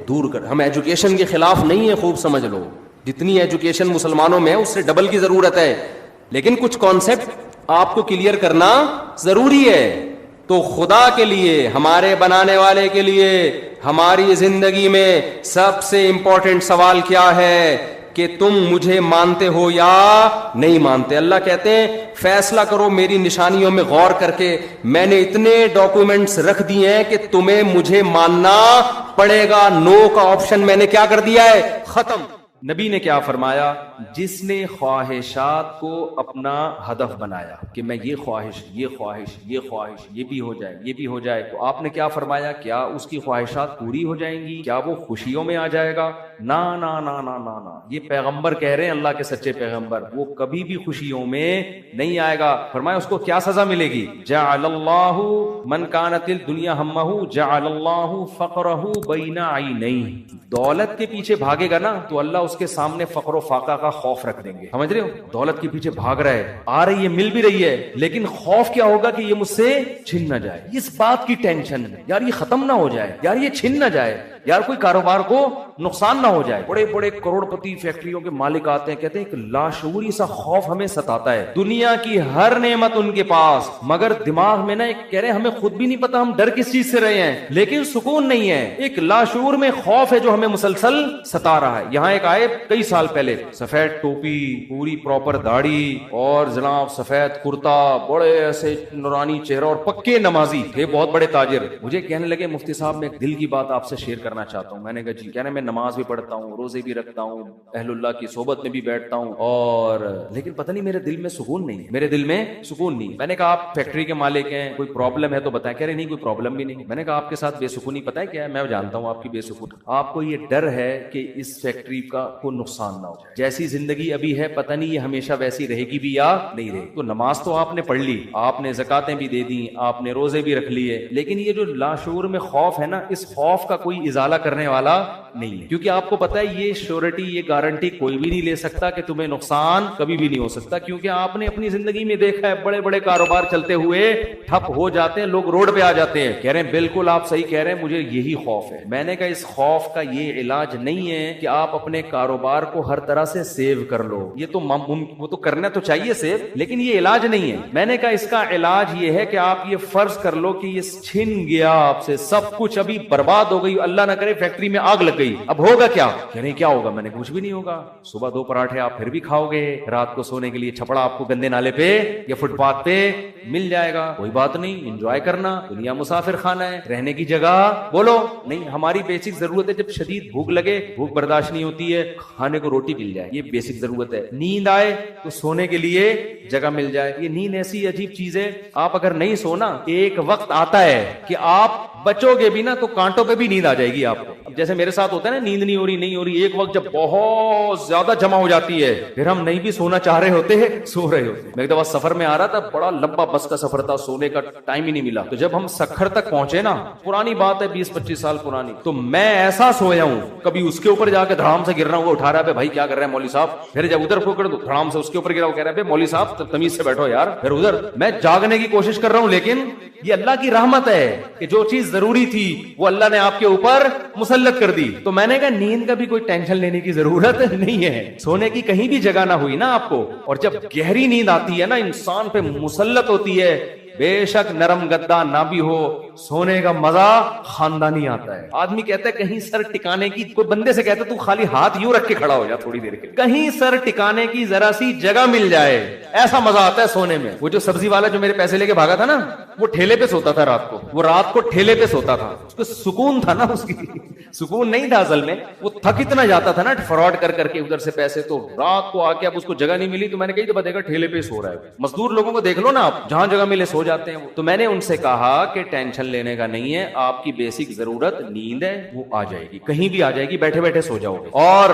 دور کر. ہم ایجوکیشن کے خلاف نہیں ہیں, خوب سمجھ لو, جتنی ایجوکیشن مسلمانوں میں ہے اس سے ڈبل کی ضرورت ہے, لیکن کچھ کانسیپٹ آپ کو کلیئر کرنا ضروری ہے. تو خدا کے لیے, ہمارے بنانے والے کے لیے, ہماری زندگی میں سب سے امپورٹنٹ سوال کیا ہے کہ تم مجھے مانتے ہو یا نہیں مانتے. اللہ کہتے ہیں فیصلہ کرو میری نشانیوں میں غور کر کے, میں نے اتنے ڈاکومنٹس رکھ دیے ہیں کہ تمہیں مجھے ماننا پڑے گا. نو کا آپشن میں نے کیا کر دیا ہے, ختم. نبی نے کیا فرمایا, جس نے خواہشات کو اپنا ہدف بنایا کہ میں یہ خواہش, یہ خواہش, یہ خواہش, یہ بھی ہو جائے, یہ بھی ہو جائے, تو آپ نے کیا فرمایا, کیا اس کی خواہشات پوری ہو جائیں گی؟ کیا وہ خوشیوں میں آ جائے گا؟ نا نا نا نا نا نا, یہ پیغمبر کہہ رہے ہیں, اللہ کے سچے پیغمبر, وہ کبھی بھی خوشیوں میں نہیں آئے گا. فرمایا اس کو کیا سزا ملے گی, جعل اللہ من کانت الدنیا ہمہ جعل اللہ فقرہ بین عینیہ. دولت کے پیچھے بھاگے گا نا تو اللہ اس کے سامنے فقر و فاقہ کا خوف رکھ دیں گے. سمجھ رہے ہو, دولت کے پیچھے بھاگ رہا ہے, آ رہی ہے, مل بھی رہی ہے, لیکن خوف کیا ہوگا کہ یہ مجھ سے چھن نہ جائے. اس بات کی ٹینشن ہے یار, یہ ختم نہ ہو جائے, یار یہ چھن نہ جائے, یار کوئی کاروبار کو نقصان نہ ہو جائے. بڑے بڑے کروڑ پتی فیکٹریوں کے مالک آتے ہیں, کہتے ہیں ایک لاشعوری سا خوف ہمیں ستاتا ہے. دنیا کی ہر نعمت ان کے پاس, مگر دماغ میں نا ایک کہہ رہے ہمیں خود بھی نہیں پتا ہم ڈر کس چیز سے رہے ہیں, لیکن سکون نہیں ہے. ایک لاشعور میں خوف ہے جو ہمیں مسلسل ستا رہا ہے. یہاں ایک آئے کئی سال پہلے, سفید ٹوپی, پوری پراپر داڑھی, اور جناب سفید کرتا, بڑے ایسے نورانی چہرہ, اور پکے نمازی تھے, بہت بڑے تاجر. مجھے کہنے لگے مفتی صاحب میں ایک دل کی بات آپ سے شیئر کرنا چاہتا ہوں. میں نے کہا جی. کہہ رہے میں نماز بھی پڑھتا ہوں, روزے بھی رکھتا ہوں, اہل اللہ کی صحبت میں بھی بیٹھتا ہوں, اور لیکن پتہ نہیں میرے دل میں سکون نہیں ہے, میرے دل میں سکون نہیں. میں نے کہا آپ فیکٹری کے مالک ہیں, کوئی پرابلم ہے تو بتائیں. کہہ رہے نہیں کوئی پرابلم بھی نہیں. میں نے کہا آپ کے ساتھ بے سکونی پتہ ہے کیا ہے؟ میں جانتا ہوں آپ کی بے سکونی, آپ کو یہ ڈر ہے کہ اس فیکٹری کا کوئی نقصان نہ ہو. جیسی زندگی ابھی ہے پتہ نہیں یہ ہمیشہ ویسی رہے گی بھی یا نہیں رہے. تو نماز تو آپ نے پڑھ لی, آپ نے زکاتیں بھی دے دی, آپ نے روزے بھی رکھ لیے, لیکن یہ جو لاشعور میں خوف ہے نا, اس خوف کا کوئی ازالہ کرنے والا نہیں ہے. کیونکہ آپ کو پتہ ہے یہ شیورٹی, یہ گارنٹی کوئی بھی نہیں لے سکتا کہ تمہیں نقصان کبھی بھی نہیں ہو سکتا. کیونکہ آپ نے اپنی زندگی میں دیکھا ہے بڑے بڑے کاروبار چلتے ہوئے ٹھپ ہو جاتے ہیں, لوگ روڈ پہ آ جاتے ہیں. کہہ رہے ہیں بالکل آپ صحیح کہہ رہے ہیں, مجھے یہی خوف ہے. میں نے کہا اس خوف کا یہ علاج نہیں ہے کہ آپ اپنے کاروبار کو ہر طرح سے سیو کر لو, یہ تو وہ تو کرنا تو چاہیے سیو, لیکن یہ علاج نہیں ہے. میں نے کہا اس کا علاج یہ ہے کہ آپ یہ فرض کر لو کہ یہ چھن گیا آپ سے سب کچھ, ابھی برباد ہو گئی, اللہ نہ کرے فیکٹری میں آگ لگ گئی, اب ہوگا کیا؟ کہہ رہے کیا ہوگا؟ میں نے کچھ بھی نہیں ہوگا. صبح 2 پراٹھے آپ پھر بھی کھاؤ گے, رات کو سونے کے لیے چھپڑا آپ کو گندے نالے پہ یا فٹ پاتھ پہ مل جائے گا, کوئی بات نہیں, انجوائے کرنا. دنیا مسافر خانہ ہے, رہنے کی جگہ بولو نہیں. ہماری بیسک ضرورت ہے, جب شدید بھوک لگے, بھوک برداشت نہیں ہوتی ہے, کھانے کو روٹی مل جائے, یہ بیسک ضرورت ہے. نیند آئے تو سونے کے لیے جگہ مل جائے. یہ نیند ایسی عجیب چیز ہے, آپ اگر نہیں سونا, ایک وقت آتا ہے کہ آپ بچو گے بھی نا تو کانٹوں پہ بھی نیند آ جائے گی آپ کو. اب جیسے میرے ساتھ ہوتا ہے نا, نیند نہیں ہو رہی, ایک وقت جب بہت زیادہ جمع ہو جاتی ہے, پھر ہم نہیں بھی سونا چاہ رہے ہوتے ہیں, سو رہے ہوتے ہیں. میں ایک دفعہ سفر میں آ رہا تھا, بڑا لمبا بس کا سفر تھا, سونے کا ٹائم ہی نہیں ملا. تو جب ہم سکھر تک پہنچے نا, پرانی بات ہے 20-25 سال پرانی, تو میں ایسا سویا ہوں, کبھی اس کے اوپر جا کے دھڑام سے گر رہا ہوں, وہ اٹھا رہا ہے بھائی کیا کر رہے ہیں مولوی صاحب, پھر جب ادھر پکڑ دو دھڑام سے اس کے اوپر گرا, وہ کہہ رہا ہے مولوی صاحب تمیز سے بیٹھو یار, پھر ادھر. میں جاگنے کی کوشش کر رہا ہوں, لیکن یہ اللہ کی رحمت ہے کہ جو چیز ضروری تھی وہ اللہ نے آپ کے اوپر مسلط کر دی. تو میں نے کہا نیند کا بھی کوئی ٹینشن لینے کی ضرورت نہیں ہے, سونے کی کہیں بھی جگہ نہ ہوئی نا آپ کو. اور جب گہری نیند آتی ہے نا, انسان پہ مسلط ہوتی ہے, بے شک نرم گدا نہ بھی ہو, سونے کا مزہ خاندانی آتا ہے. آدمی کہتا ہے کہیں سر ٹکانے کی, کوئی بندے سے کہتا ہے تو خالی ہاتھ یوں رکھ کے کھڑا ہو جا تھوڑی دیر کے, کہیں سر ٹکانے کی ذرا سی جگہ مل جائے, ایسا مزہ آتا ہے سونے میں. وہ جو سبزی والا جو میرے پیسے لے کے بھاگا تھا نا, وہ ٹھیلے پہ سوتا تھا رات کو, وہ رات کو ٹھیلے پہ سوتا تھا, اس کو سکون تھا نا, اس کی سکون نہیں تھا اصل میں, وہ تھک اتنا جاتا تھا نا فراڈ کر کے ادھر سے پیسے, تو رات کو آ کے اب اس کو جگہ نہیں ملی, تو میں نے کہی تو دیکھا ٹھیلے پہ سو رہا ہے. مزدور لوگوں کو دیکھ لو نا آپ, جہاں جگہ ملے سو جاتے ہیں. تو میں نے ان سے کہا کہ ٹینشن لینے کا نہیں ہے, آپ کی بیسک ضرورت نیند ہے, وہ آ جائے گی, کہیں بھی آ جائے گی, بیٹھے بیٹھے سو جاؤ گے. اور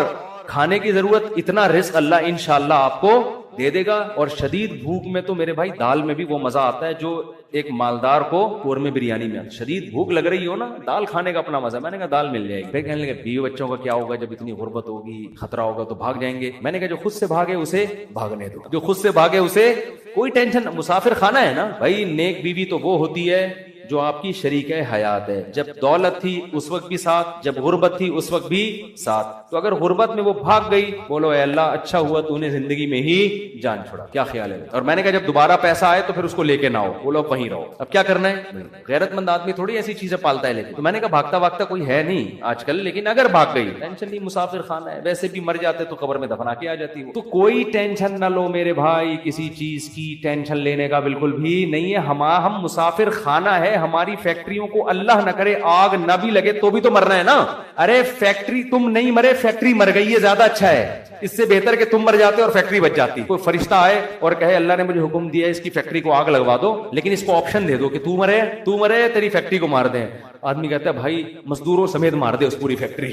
کھانے کی ضرورت, اتنا رزق اللہ انشاءاللہ آپ کو دے دے گا. اور شدید بھوک میں تو میرے بھائی دال میں بھی وہ مزہ آتا ہے جو ایک مالدار کو قورمے بریانی میں. شدید بھوک لگ رہی ہو نا, دال کھانے کا اپنا مزہ. میں نے کہا دال مل جائے گی. پھر کہنے لگے بیوی بچوں کا کیا ہوگا, جب اتنی غربت ہوگی, خطرہ ہوگا تو بھاگ جائیں گے. میں نے کہا جو خود سے بھاگے اسے بھاگنے دو, جو خود سے بھاگے اسے کوئی ٹینشن. مسافر خانہ ہے نا بھائی, نیک بیوی تو وہ ہوتی ہے جو آپ کی شریک حیات ہے. جب دولت تھی اس وقت بھی ساتھ, جب غربت تھی اس وقت بھی ساتھ. تو اگر غربت میں وہ بھاگ گئی, بولو اے اللہ اچھا ہوا تو نے زندگی میں ہی جان چھوڑا, کیا خیال ہے. اور میں نے کہا جب دوبارہ پیسہ آئے تو پھر اس کو لے کے نہ ہو, بولو وہیں رہو. اب کیا کرنا ہے, غیرت مند آدمی تھوڑی ایسی چیزیں پالتا ہے. لیکن تو میں نے کہا بھاگتا بھاگتا کوئی ہے نہیں آج کل, لیکن اگر بھاگ گئی ٹینشن نہیں, مسافر خانہ ہے, ویسے بھی مر جاتے تو قبر میں دفنا کے آ جاتی. تو کوئی ٹینشن نہ لو میرے بھائی, کسی چیز کی ٹینشن لینے کا بالکل بھی نہیں ہے. ہم مسافر خانہ ہے, ہماری فیکٹری کو اللہ نہ کرے آگ نہ بھی لگے تو بھی تو مرنا ہے نا. ارے فیکٹری تم نہیں مرے, فیکٹری مر گئی, یہ زیادہ اچھا ہے. اس سے بہتر کہ تم مر جاتے اور فیکٹری بچ جاتی. کوئی فرشتہ آئے اور کہے اللہ نے مجھے حکم دیا اس کی فیکٹری کو آگ لگوا دو, لیکن اس کو آپشن دے دو کہ تو مرے تیری فیکٹری کو مار دیں. آدمی کہتا ہے بھائی مزدوروں سمیت مار دے اس پوری فیکٹری,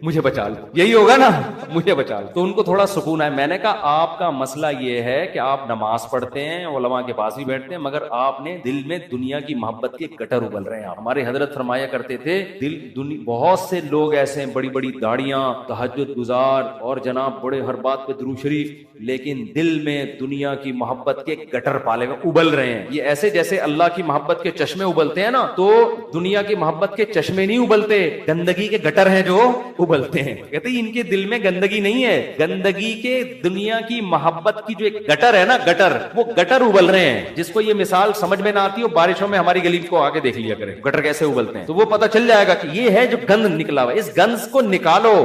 مجھے بچا لو. یہی ہوگا نا, مجھے بچا لو. تو ان کو تھوڑا سکون ہے. میں نے کہا آپ کا مسئلہ یہ ہے کہ آپ نماز پڑھتے ہیں, علماء کے پاس بھی بیٹھتے ہیں, مگر آپ نے دل میں دنیا کی محبت کے گٹر ابل رہے ہیں. ہمارے حضرت فرمایا کرتے تھے بہت سے لوگ ایسے ہیں, بڑی بڑی داڑیاں, تہجد گزار, اور جناب بڑے ہر بات پہ درود شریف, لیکن دل میں دنیا کی محبت کے گٹر پالے ہوئے ابل رہے ہیں. یہ ایسے جیسے اللہ کی محبت کے چشمے ابلتے ہیں نا, تو دنیا کی محبت کے چشمے نہیں ابلتے, گندگی کے گٹر ہیں جو ابلتے ہیں. کہتے ہیں ان کے دل میں گندگی نہیں ہے, گندگی کے دنیا کی محبت کی جو ایک گٹر ہے نا, گٹر, وہ گٹر ابل رہے ہیں. جس کو یہ مثال سمجھ میں نہ آتی ہو, بارشوں میں ہماری گلی کو آگے دیکھ لیا کرے گٹر کیسے ابلتے ہیں, تو وہ پتہ چل جائے گا کہ یہ ہے جو گند نکلا ہوا. اس گند کو نکالو,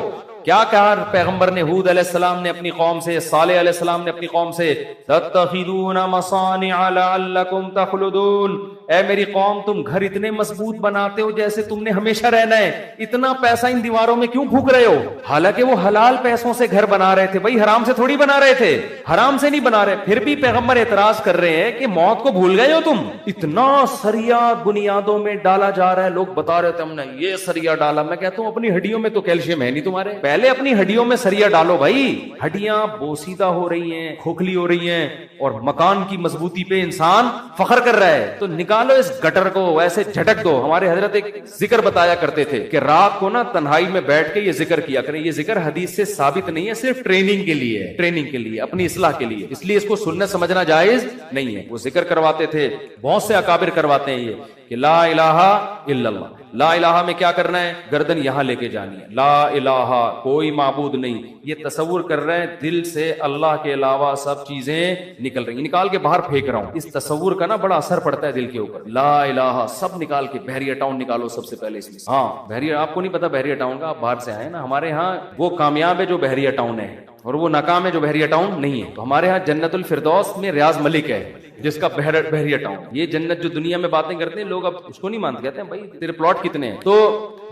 کیا کہا پیغمبر نے ہود علیہ السلام نے اپنی قوم سے, صالح علیہ السلام نے اپنی قوم سے, تتخذون مصانع لعلکم تخلدون, اے میری قوم تم گھر اتنے مضبوط بناتے ہو جیسے تم نے ہمیشہ رہنا ہے, اتنا پیسہ ان دیواروں میں کیوں پھونک رہے ہو؟ حالانکہ وہ حلال پیسوں سے گھر بنا رہے تھے بھائی, حرام سے تھوڑی بنا رہے تھے, حرام سے نہیں بنا رہے. پھر بھی پیغمبر اعتراض کر رہے ہیں کہ موت کو بھول گئے ہو تم, اتنا سریا بنیادوں میں ڈالا جا رہا ہے. لوگ بتا رہے تھے ہم نے یہ سریا ڈالا, میں کہتا ہوں اپنی ہڈیوں میں تو کیلشیم ہے نہیں تمہارے, پہلے اپنی ہڈیوں میں سریا ڈالو بھائی. ہڈیاں بوسیدہ ہو رہی ہیں, کھوکھلی ہو رہی ہیں, اور مکان کی مضبوطی پہ انسان فخر کر رہا ہے, تو نکالو اس گٹر کو, ویسے جھٹک دو. ہمارے حضرت ایک ذکر بتایا کرتے تھے کہ رات کو نا تنہائی میں بیٹھ کے یہ ذکر کیا کریں. یہ ذکر حدیث سے ثابت نہیں ہے, صرف ٹریننگ کے لیے ہے, ٹریننگ کے لیے, اپنی اصلاح کے لیے, اس لیے اس کو سنت سمجھنا جائز نہیں ہے. وہ ذکر کرواتے تھے, بہت سے اکابر کرواتے ہیں یہ کہ لا الہ الا اللہ. لا الہ میں کیا کرنا ہے؟ گردن یہاں لے کے جانی ہے. لا الہ کوئی معبود نہیں, یہ تصور کر رہے ہیں دل سے اللہ کے علاوہ سب چیزیں نکل رہی ہیں, نکال کے باہر پھینک رہا ہوں. اس تصور کا نا بڑا اثر پڑتا ہے دل کے اوپر. لا الہ سب نکال کے بحریہ ٹاؤن نکالو سب سے پہلے اس میں. ہاں بحریہ, آپ کو نہیں پتا بحریہ ٹاؤن کا, آپ باہر سے آئے نا. ہمارے ہاں وہ کامیاب ہے جو بحریہ ٹاؤن ہے, اور وہ ناکام ہے جو بحریہ ٹاؤن نہیں ہے. تو ہمارے ہاں جنت الفردوس میں ریاض ملک ہے جس کا بحریہ ٹاؤن. یہ جنت جو دنیا میں باتیں کرتے ہیں لوگ, اب اس کو نہیں مانتے, کہتے ہیں بھائی تیرے پلاٹ کتنے ہیں. تو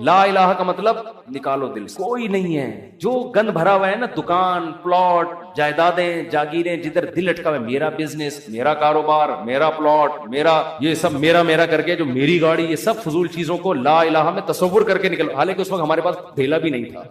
لا الہ کا مطلب نکالو دل سے, کوئی نہیں ہے. جو گند بھرا ہوا ہے نا, دکان, پلاٹ, جائیدادیں, جاگیریں, جدھر دل اٹکا ہوا ہے, میرا بزنس, میرا کاروبار, میرا پلاٹ, میرا یہ سب میرا میرا کر کے, جو میری گاڑی, یہ سب فضول چیزوں کو لا الہ میں تصور کر کے نکلو. حالانکہ اس وقت ہمارے پاس ڈھیلا بھی نہیں تھا,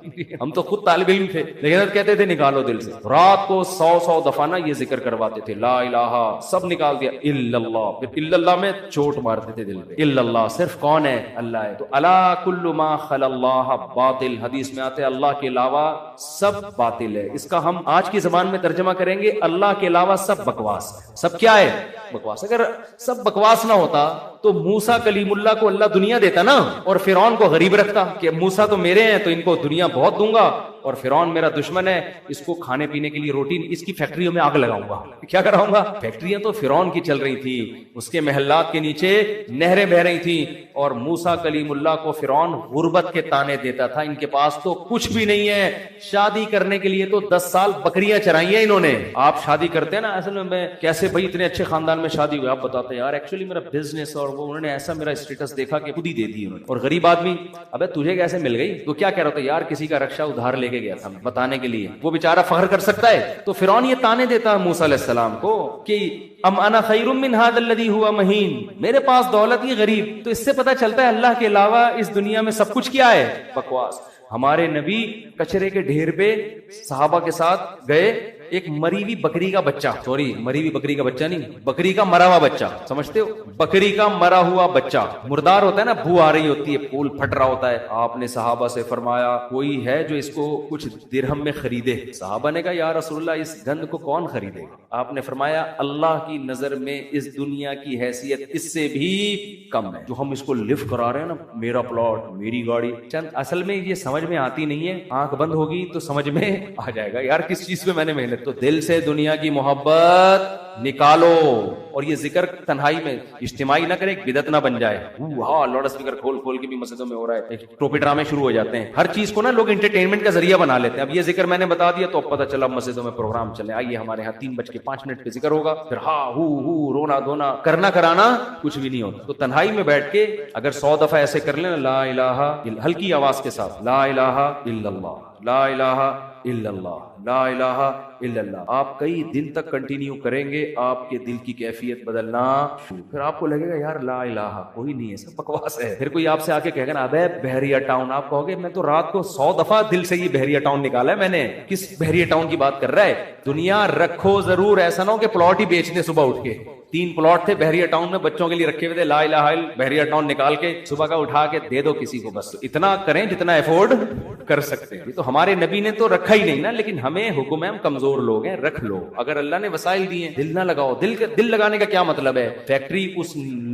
ہم تو خود طالب علم تھے, لیکن کہتے تھے نکالو دل سے. رات کو 100 دفعہ نا یہ ذکر کرواتے تھے, لا الہ, سب نکال دیا, الا اللہ. پھر الا اللہ میں چوٹ مارتے تھے دل پہ. الا اللہ صرف کون ہے؟ اللہ ہے. تو الا کل ما خلا اللہ باطل, حدیث میں آتے اللہ کے علاوہ سب باطل ہے. اس کا ہم آج کی زبان میں ترجمہ کریں گے, اللہ کے علاوہ سب بکواس. سب کیا ہے؟ بکواس. اگر سب بکواس نہ ہوتا تو موسیٰ کلیم اللہ کو اللہ دنیا دیتا نا, اور فرعون کو غریب رکھتا کہ موسیٰ تو میرے ہیں تو ان کو دنیا بہت دوں گا, اور فرعون میرا دشمن ہے, اس کو کھانے پینے کے لیے روٹی, اس کی فیکٹریوں میں آگ لگاؤں گا. کیا کراؤں گا؟ فیکٹریاں تو فرعون کی چل رہی تھی, اس کے محلات کے نیچے نہریں بہ رہی تھی, اور موسیٰ کلیم اللہ کو فرعون غربت کے تانے دیتا تھا. ان کے پاس تو کچھ بھی نہیں ہے, شادی کرنے کے لیے تو 10 سال بکریاں چرائی ہیں انہوں نے. آپ شادی کرتے ہیں نا, اصل میں کیسے بھائی اتنے اچھے خاندان میں شادی ہوئی, آپ بتاتے ہیں یار ایکچولی میرا بزنس, اور وہ انہوں نے ایسا میرا اسٹیٹس دیکھا کہ خود ہی دے دی انہوں نے. اور غریب آدمی, ابے تجھے کیسے مل گئی؟ تو کیا کہہ رہا تھا یار کسی کا رکشہ ادھار لے کے گیا تھا بتانے کے لیے, وہ بیچارہ فخر کر سکتا ہے. تو فرعون یہ تانے دیتا ہے موسیٰ علیہ السلام کو کہ ام انا خیر من ھذا الذی ھوا مہین, میرے پاس دولت ہی غریب. تو اس سے پتہ چلتا ہے اللہ کے علاوہ اس دنیا میں سب کچھ کیا ہے؟ بکواس. ہمارے نبی کچرے کے ڈھیر پہ صحابہ کے ساتھ گئے, ایک مری ہوئی بکری کا بچہ, مری ہوئی بکری کا بچہ نہیں, بکری کا مرا ہوا بچہ, سمجھتے ہو, بکری کا مرا ہوا بچہ مردار ہوتا ہے نا, بو آ رہی ہوتی ہے, پھول پھٹ رہا ہوتا ہے. آپ نے صحابہ سے فرمایا کوئی ہے جو اس کو کچھ درہم میں خریدے؟ صحابہ نے کہا یا رسول اللہ اس گند کو کون خریدے گا؟ آپ نے فرمایا اللہ کی نظر میں اس دنیا کی حیثیت اس سے بھی کم ہے. جو ہم اس کو لفٹ کرا رہے ہیں نا, میرا پلاٹ, میری گاڑی, چند اصل میں یہ سمجھ میں آتی نہیں ہے. آنکھ بند ہوگی تو سمجھ میں آ جائے گا یار کس چیز پہ میں نے محنت. تو دل سے دنیا کی محبت نکالو, اور یہ ذکر تنہائی میں اجتماعی نہ کرے, بدعت نہ بن جائے. ہاں لاؤڈ اسپیکر کھول کے بھی مسجدوں میں ہو رہا ہے, ٹوپی ڈرامے شروع ہو جاتے ہیں. ہر چیز کو نا لوگ انٹرٹینمنٹ کا ذریعہ بنا لیتے ہیں. اب یہ ذکر میں نے بتا دیا تو اب پتہ چلا مسجدوں میں پروگرام چلے, آئیے ہمارے یہاں 3:05 پہ ذکر ہوگا, پھر ہاں ہو رونا دھونا کرنا کرانا کچھ بھی نہیں ہوتا. تو تنہائی میں بیٹھ کے اگر 100 دفعہ ایسے کر لیں, لا الہ, ہلکی آواز کے ساتھ, لا الہ الا اللہ, لا الہ الا اللہ, لا الہ الا اللہ, آپ کئی دن تک کنٹینیو کریں گے, آپ کے دل کی کیفیت بدلنا, پھر آپ کو لگے گا یار لا الہ کوئی نہیں ہے, سب بکواس ہے. پھر کوئی آپ سے آ کے کہے گا نا ابے بحریہ ٹاؤن, آپ کہو گے میں تو رات کو 100 دفعہ دل سے یہ بحریہ ٹاؤن نکالا ہے میں نے, کس بحریہ ٹاؤن کی بات کر رہا ہے؟ دنیا رکھو ضرور, ایسا نہ ہو کہ پلاٹ ہی بیچنے صبح اٹھ کے. 3 پلاٹ تھے بحریہ ٹاؤن میں بچوں کے لیے رکھے ہوئے تھے, لا الہ الا بحریہ ٹاؤن نکال کے صبح کا اٹھا کے دے دو کسی کو, بس اتنا کریں جتنا افورڈ کر سکتے ہیں. تو ہمارے نبی نے تو رکھا ہی نہیں نا, لیکن ہمیں حکم ہے, ہم کمزور لوگ ہیں, رکھ لو. اگر اللہ نے وسائل دیے, دل نہ لگاؤ. دل لگانے کا کیا مطلب ہے؟ فیکٹری اس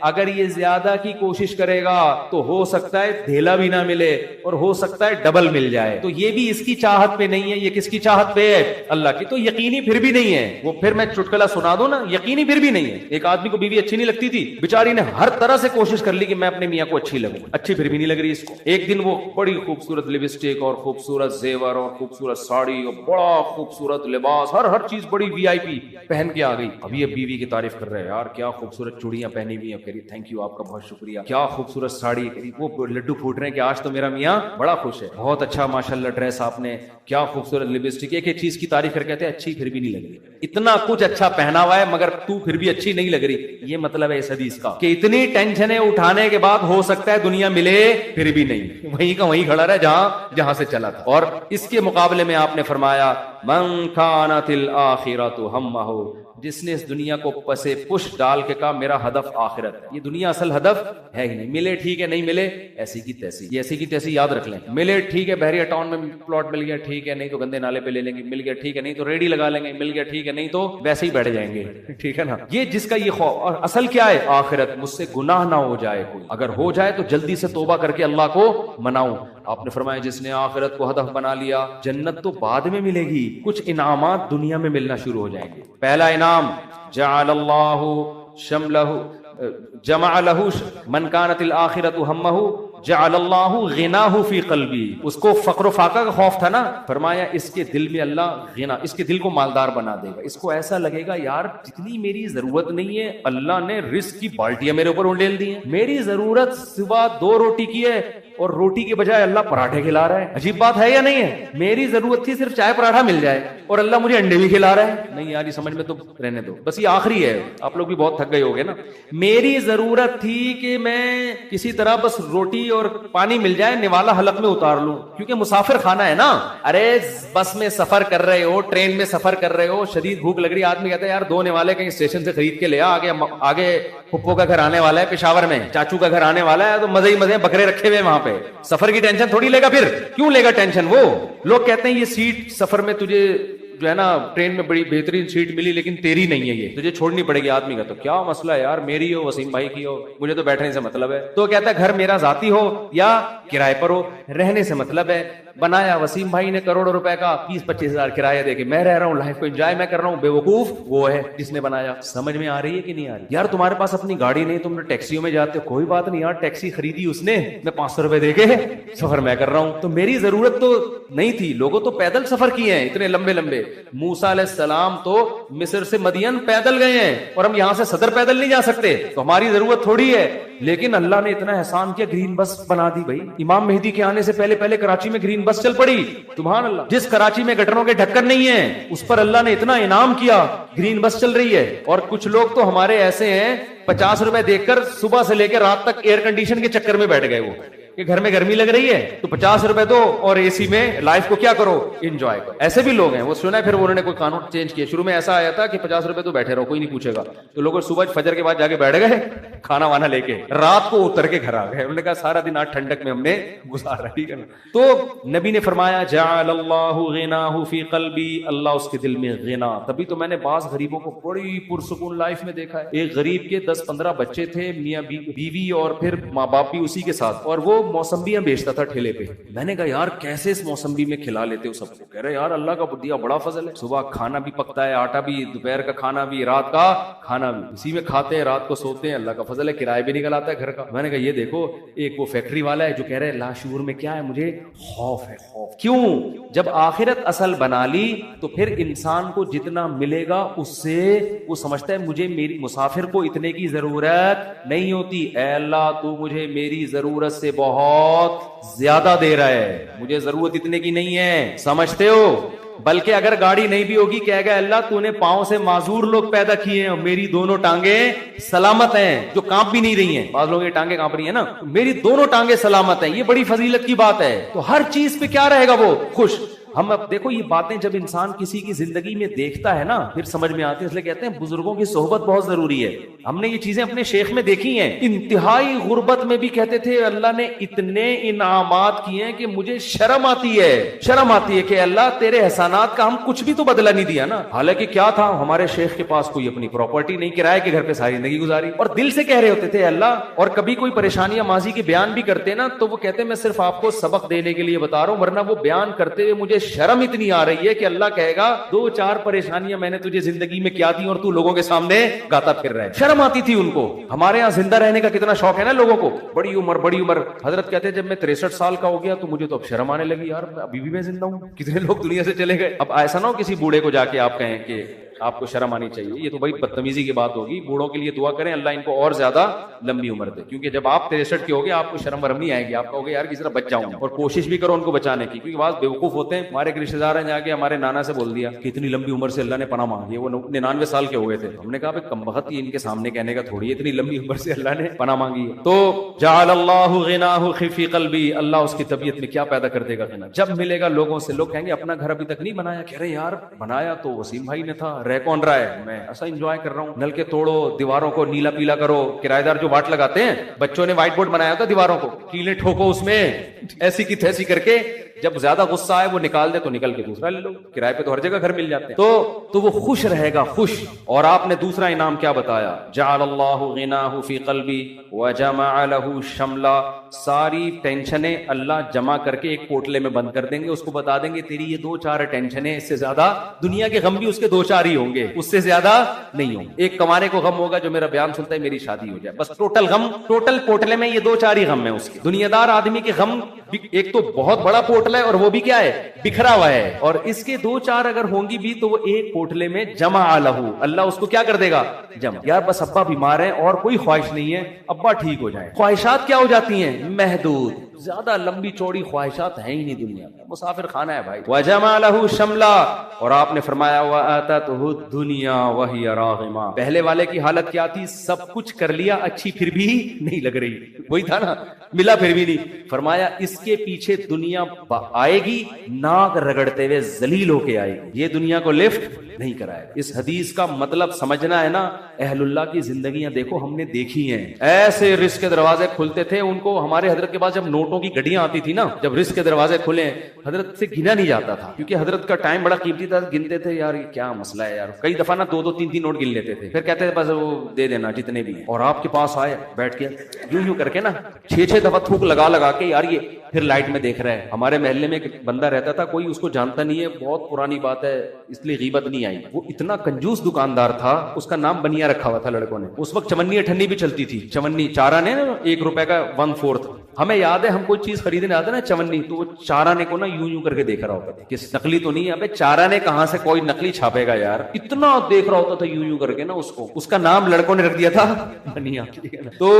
اگر یہ زیادہ کی کوشش کرے گا تو ہو سکتا ہے دھیلا بھی نہ ملے اور ہو سکتا ہے ڈبل مل جائے. تو یہ بھی اس کی چاہت پہ نہیں ہے, یہ کس کی چاہت پہ ہے؟ اللہ کی. تو یقینی پھر بھی نہیں ہے وہ. پھر میں چٹکلا سنا دوں نا, یقینی پھر بھی نہیں ہے. ایک آدمی کو بیوی اچھی نہیں لگتی تھی, بیچاری نے ہر طرح سے کوشش کر لی کہ میں اپنے میاں کو اچھی لگوں, اچھی پھر بھی نہیں لگ رہی اس کو. ایک دن وہ بڑی خوبصورت لپسٹک اور خوبصورت زیور اور خوبصورت ساڑی اور بڑا خوبصورت لباس, ہر چیز بڑی وی آئی پی پہن کے آ گئی. ابھی اب بیوی کی تعریف کر رہے ہیں, یار کیا خوبصورت چوڑیاں پہنی ہوئی ہیں. کہہ رہی تھینک یو, آپ کا بہت شکریہ. کیا خوبصورت ساڑی. کہہ رہی وہ لڈو پھوٹ رہے ہیں کہ آج تو میرا میاں بڑا خوش ہے. بہت اچھا ماشاءاللہ ڈریس آپ نے, کیا خوبصورت لپسٹک. ایک چیز کی تعریف کر کے کہتے ہیں اچھی پھر بھی نہیں لگ رہی. اتنا کچھ اچھا پہنا ہوا ہے مگر تو پھر بھی اچھی نہیں لگ رہی. یہ مطلب ہے اس حدیث کا کہ اتنی ٹینشنیں اٹھانے کے بعد ہو سکتا ہے دنیا ملے پھر بھی نہیں, وہیں کا وہیں کھڑا رہے جہاں سے چلا تھا. اور اس کے مقابلے میں آپ نے فرمایا من کانت الآخرۃ ہمہ, جس نے اس دنیا کو پسے پش ڈال کے کہا میرا ہدف آخرت ہے. یہ دنیا اصل ہدف ہے ہی نہیں. ملے ٹھیک ہے, نہیں ملے ایسی کی تیسی. یہ ایسی کی تیسی یاد رکھ لیں. ملے ٹھیک ہے, بحریہ ٹاؤن میں پلاٹ مل گیا ٹھیک ہے, نہیں تو گندے نالے پہ لے لیں گے. مل گیا ٹھیک ہے, نہیں تو ریڈی لگا لیں گے. مل گیا ٹھیک ہے, نہیں تو ویسے ہی بیٹھ جائیں گے. ٹھیک ہے نا. یہ جس کا یہ خوف, اور اصل کیا ہے آخرت, مجھ سے گناہ نہ ہو جائے کوئی. اگر ہو جائے تو جلدی سے توبہ کر کے اللہ کو مناؤں. آپ نے فرمایا جس نے آخرت کو ہدف بنا لیا, جنت تو بعد میں ملے گی, کچھ انعامات دنیا میں ملنا شروع ہو جائیں گے. پہلا انعام جعل اللہ شملہ جمع لہ من کانت الآخرۃ ہمہ جعل اللہ غناہ فی قلبی. اس کو فقر و فاقہ کا خوف تھا نا, فرمایا اس کے دل میں اللہ غنا, اس کے دل کو مالدار بنا دے گا. اس کو ایسا لگے گا یار جتنی میری ضرورت نہیں ہے اللہ نے رزق کی بالٹیاں میرے اوپر انڈیل دی ہیں. میری ضرورت صبح 2 روٹی کی ہے اور روٹی کے بجائے اللہ پراٹھے کھلا رہا ہے. عجیب بات ہے یا نہیں ہے؟ میری ضرورت تھی صرف چائے پراٹھا مل جائے اور اللہ مجھے انڈے بھی کھلا رہا ہے. نہیں یار یہ سمجھ میں تو رہنے دو, بس یہ آخری ہے. آپ لوگ بھی بہت تھک گئے ہوگے نا. میری ضرورت تھی کہ میں کسی طرح بس روٹی اور پانی مل جائے, نوالا حلق میں اتار لوں, کیونکہ مسافر کھانا ہے نا. ارے بس میں سفر کر رہے ہو, ٹرین میں سفر کر رہے ہو, شدید بھوک لگ رہی ہے, آدمی کہتا ہے یار 2 نوالے کہیں اسٹیشن سے خرید کے لے آ, آگے پھپھو کا گھر آنے والا ہے پشاور میں, چاچو کا گھر آنے والا ہے, تو مزے ہی مزے بکرے رکھے ہوئے وہاں پہ. سفر کی ٹینشن تھوڑی لے گا, پھر کیوں لے گا ٹینشن. وہ لوگ کہتے ہیں یہ سیٹ سفر میں تجھے جو ہے نا ٹرین میں بڑی بہترین سیٹ ملی لیکن تیری نہیں ہے, یہ تجھے چھوڑنی پڑے گی. آدمی کا تو کیا مسئلہ ہے یار, میری ہو وسیم بھائی کی ہو, مجھے تو بیٹھنے سے مطلب ہے. تو کہتا ہے گھر میرا ذاتی ہو یا کرائے پر ہو, رہنے سے مطلب ہے. بنایا وسیم بھائی نے کروڑوں روپے کا 20-25 ہزار کرایہ دے کے, میں رہ رہا ہوں, لائف کو انجوائے میں کر رہا ہوں. بیوقوف وہ ہے جس نے بنایا. سمجھ میں آ رہی ہے کہ نہیں آ رہی؟ یار تمہارے پاس اپنی گاڑی نہیں, تم نے ٹیکسیوں میں جاتے, کوئی بات نہیں یار, ٹیکسی خریدی اس نے, میں 500 روپے دے کے سفر میں کر رہا ہوں. تو میری ضرورت تو نہیں تھی. لوگوں تو پیدل سفر کیے ہیں اتنے لمبے لمبے. موسیٰ علیہ السلام تو مصر سے مدین پیدل گئے ہیں, اور ہم یہاں سے صدر پیدل نہیں جا سکتے, تو ہماری ضرورت تھوڑی ہے. لیکن اللہ نے اتنا احسان کیا, گرین بس بنا دی بھائی. امام مہدی کے آنے سے پہلے کراچی میں گرین بس چل پڑی. سبحان اللہ. جس کراچی میں گٹروں کے ڈھکن نہیں ہیں اس پر اللہ نے اتنا انعام کیا, گرین بس چل رہی ہے. اور کچھ لوگ تو ہمارے ایسے ہیں 50 روپے دیکھ کر صبح سے لے کے رات تک ایئر کنڈیشن کے چکر میں بیٹھ گئے, وہ کہ گھر میں گرمی لگ رہی ہے تو 50 روپے دو اور اے سی میں لائف کو کیا کرو, انجوائے کرو. ایسے بھی لوگ ہیں. وہ سنا ہے پھر انہوں نے کوئی قانون چینج کیا. شروع میں ایسا آیا تھا کہ 50 روپے تو بیٹھے رہو, کوئی نہیں پوچھے گا. تو لوگ صبح فجر کے بعد جا کے بیٹھ گئے کھانا وانا لے کے, رات کو اتر کے گھر آ گئے. انہوں نے کہا سارا دن آج ٹھنڈک میں ہم نے گزارا. ٹھیک ہے نا. تو نبی نے فرمایا جعل اللہ غناہ فی قلبی, اللہ اس کے دل میں غنا. تبھی تو میں نے بعض غریبوں کو بڑی پرسکون لائف میں دیکھا ہے. ایک غریب کے 10-15 بچے تھے, میاں بیوی اور پھر ماں باپ بھی اسی کے ساتھ, اور وہ موسمبیاں بیچتا تھا ٹھیلے پہ. میں نے کہا یار کیسے اس موسمبی میں کھلا لیتے ہو سب کو؟ کہہ رہے یار اللہ کا دیا بڑا فضل ہے, صبح کھانا بھی پکتا ہے, آٹا بھی, دوپہر کا کھانا بھی, رات کا کھانا بھی, اسی میں کھاتے ہیں, رات کو سوتے ہیں, اللہ کا فضل ہے, کرایہ بھی نکل آتا ہے گھر کا. میں نے کہا یہ دیکھو, ایک وہ فیکٹری والا ہے جو کہہ رہے لاشعور میں کیا ہے, مجھے خوف ہے. خوف کیوں؟ جب آخرت اصل بنا لی تو پھر انسان کو جتنا ملے گا اس سے وہ سمجھتا ہے مجھے میری مسافر کو اتنے کی ضرورت نہیں ہوتی. اے اللہ تو مجھے میری ضرورت سے بہت زیادہ دے رہا ہے, مجھے ضرورت اتنے کی نہیں ہے, سمجھتے ہو. بلکہ اگر گاڑی نہیں بھی ہوگی کہے گا اللہ تو نے پاؤں سے معذور لوگ پیدا کیے ہیں اور میری دونوں ٹانگیں سلامت ہیں جو کانپ بھی نہیں رہی ہیں. بعض لوگوں کی ٹانگیں کانپ رہی ہیں نا, میری دونوں ٹانگیں سلامت ہیں, یہ بڑی فضیلت کی بات ہے. تو ہر چیز پہ کیا رہے گا وہ خوش. ہم اب دیکھو یہ باتیں جب انسان کسی کی زندگی میں دیکھتا ہے نا پھر سمجھ میں آتی ہے، اس لیے کہتے ہیں بزرگوں کی صحبت بہت ضروری ہے. ہم نے یہ چیزیں اپنے شیخ میں دیکھی ہیں. انتہائی غربت میں بھی کہتے تھے اللہ نے اتنے انعامات کیے ہیں کہ مجھے شرم آتی ہے کہ اللہ تیرے احسانات کا ہم کچھ بھی تو بدلہ نہیں دیا نا. حالانکہ کیا تھا، ہمارے شیخ کے پاس کوئی اپنی پراپرٹی نہیں، کرائے کے گھر پہ ساری زندگی گزاری، اور دل سے کہہ رہے ہوتے تھے اللہ. اور کبھی کوئی پریشانیاں ماضی کے بیان بھی کرتے نا تو وہ کہتے میں صرف آپ کو سبق دینے کے لیے بتا رہا ہوں، ورنہ وہ بیان کرتے ہوئے مجھے شرم اتنی آ رہی ہے کہ اللہ کہے گا 2-4 پریشانیاں میں نے تجھے زندگی میں کیا دی اور تو لوگوں کے سامنے گاتا پھر رہا ہے. شرم آتی تھی ان کو. ہمارے یہاں زندہ رہنے کا کتنا شوق ہے نا لوگوں کو، بڑی عمر. حضرت کہتے ہیں جب میں 63 سال کا ہو گیا تو مجھے تو اب شرم آنے لگی، یار ابھی بھی میں زندہ ہوں. کتنے لوگ دنیا سے چلے گئے. اب ایسا نہ ہو کسی بوڑھے کو جا کے آپ کہیں کہ آپ کو شرم آنی چاہیے، یہ تو بھائی بدتمیزی کی بات ہوگی. بوڑھوں کے لیے دعا کریں اللہ ان کو اور زیادہ لمبی عمر دے، کیونکہ جب آپ 63 کے ہوگے آپ کو شرم ورم نہیں آئے گی، آپ کہو گے یار کسی طرح بچ جاؤں. اور کوشش بھی کرو ان کو بچانے کی، کیونکہ بعض بیوقوف ہوتے ہیں. ہمارے ایک رشتے دار ہیں جا کے ہمارے نانا سے بول دیا کہ اتنی لمبی عمر سے اللہ نے پناہ مانگی ہے، وہ 99 سال کے ہوئے تھے. ہم نے کہا بھائی کم بخت ان کے سامنے کہنے کا تھوڑی ہے، اتنی لمبی عمر سے اللہ نے پناہ مانگی ہے. تو جعل اللہ غناہ فی قلبی، اللہ اس کی طبیعت میں کیا پیدا کر دے گا غنا. جب ملے گا لوگوں سے، لوگ کہیں گے اپنا گھر ابھی تک نہیں بنایا. کہہ رہے یار بنایا تو وسیم بھائی نے تھا، رہ کون رہا ہے، میں ایسا انجوائے کر رہا ہوں. نل کے توڑو، دیواروں کو نیلا پیلا کرو. کرایہ دار جو واٹ لگاتے ہیں، بچوں نے وائٹ بورڈ بنایا تھا دیواروں کو، کیلیں ٹھوکو اس میں ایسی کی تیسی کر کے. جب زیادہ غصہ آئے وہ نکال دے تو نکل کے دوسرا لے لو. کرائے پہ تو ہر جگہ گھر مل جاتے ہیں. تو وہ خوش رہے گا، خوش. اور آپ نے دوسرا انعام کیا بتایا، جعل اللہ غناہ فی قلبی وجمع له شملا. ساری ٹینشنیں اللہ جمع کر کے ایک پوٹلے میں بند کر دیں گے. اس کو بتا دیں گے تیری یہ 2-4 ٹینشنیں، اس سے زیادہ دنیا کے غم بھی اس کے 2-4 ہی ہوں گے، اس سے زیادہ نہیں ہوں. ایک کمانے کو غم ہوگا جو میرا بیان سنتا ہے میری شادی ہو جائے، بس ٹوٹل غم، ٹوٹل پوٹلے میں یہ 2-4 ہی غم ہیں اس کے. دنیا دار آدمی کے غم ایک تو بہت بڑا پوٹلا ہے اور وہ بھی کیا ہے، بکھرا ہوا ہے. اور اس کے 2-4 اگر ہوں گی بھی تو وہ ایک پوٹلے میں جمع لہو، اللہ اس کو کیا کر دے گا، جمع. یار بس ابا بیمار ہیں اور کوئی خواہش نہیں ہے، ابا ٹھیک ہو جائے. خواہشات کیا ہو جاتی ہیں، محدود. زیادہ لمبی چوڑی خواہشات ہیں ہی نہیں دنیا میں، مسافر خانہ ہے بھائی. وجمع له شملا، اور آپ نے فرمایا واتته الدنيا وهي راغمه. پہلے والے کی حالت کیا تھی، سب کچھ کر لیا، اچھی پھر بھی نہیں لگ رہی. وہی تھا نا، ملا پھر بھی نہیں. فرمایا اس کے پیچھے دنیا آئے گی، ناک رگڑتے ہوئے ذلیل ہو کے آئے گی، یہ دنیا کو لفٹ نہیں کرائے گا. اس حدیث کا مطلب سمجھنا ہے نا. اہل اللہ کی زندگیاں دیکھو ہم نے دیکھی ہیں. ایسے رزق کے دروازے کھلتے تھے ان کو. ہمارے حضرت کے پاس جب نوٹوں کی گڈیاں آتی تھی نا، جب رزق کے دروازے کھلے، حضرت سے گنا نہیں جاتا تھا، کیونکہ حضرت کا ٹائم بڑا قیمتی تھا. گنتے تھے یار یہ کیا مسئلہ ہے یار، کئی دفعہ نا 2-2 3-3 نوٹ گن لیتے تھے، پھر کہتے تھے بس وہ دے دینا جتنے بھی ہیں. اور آپ کے پاس آئے بیٹھ کے یوں کر کے نا 6-6 دفعہ تھوک لگا کے یار یہ پھر لائٹ میں دیکھ رہے ہیں. ہمارے محلے میں ایک بندہ رہتا تھا، کوئی اس کو جانتا نہیں ہے، بہت پرانی بات ہے اس لیے غیبت نہیں آئی. وہ اتنا کنجوس دکاندار تھا، اس کا نام بنیا رکھا ہوا تھا لڑکوں نے. اس وقت چمنی اٹھنی بھی چلتی تھی، چمنی چارہ نے 1 روپے کا 1/4. ہمیں یاد ہے ہم کوئی چیز خریدنے آتے نا چمنی، تو وہ چارہ نے کو نا یوں کر کے دیکھ رہا ہوتا تھا کہ نقلی تو نہیں ہے. ابے چارہ نے کہاں سے کوئی نقلی چھاپے گا یار، اتنا دیکھ رہا ہوتا تھا یوں کر کے نا اس کو. اس کا نام لڑکوں نے رکھ دیا تھا بنیا. تو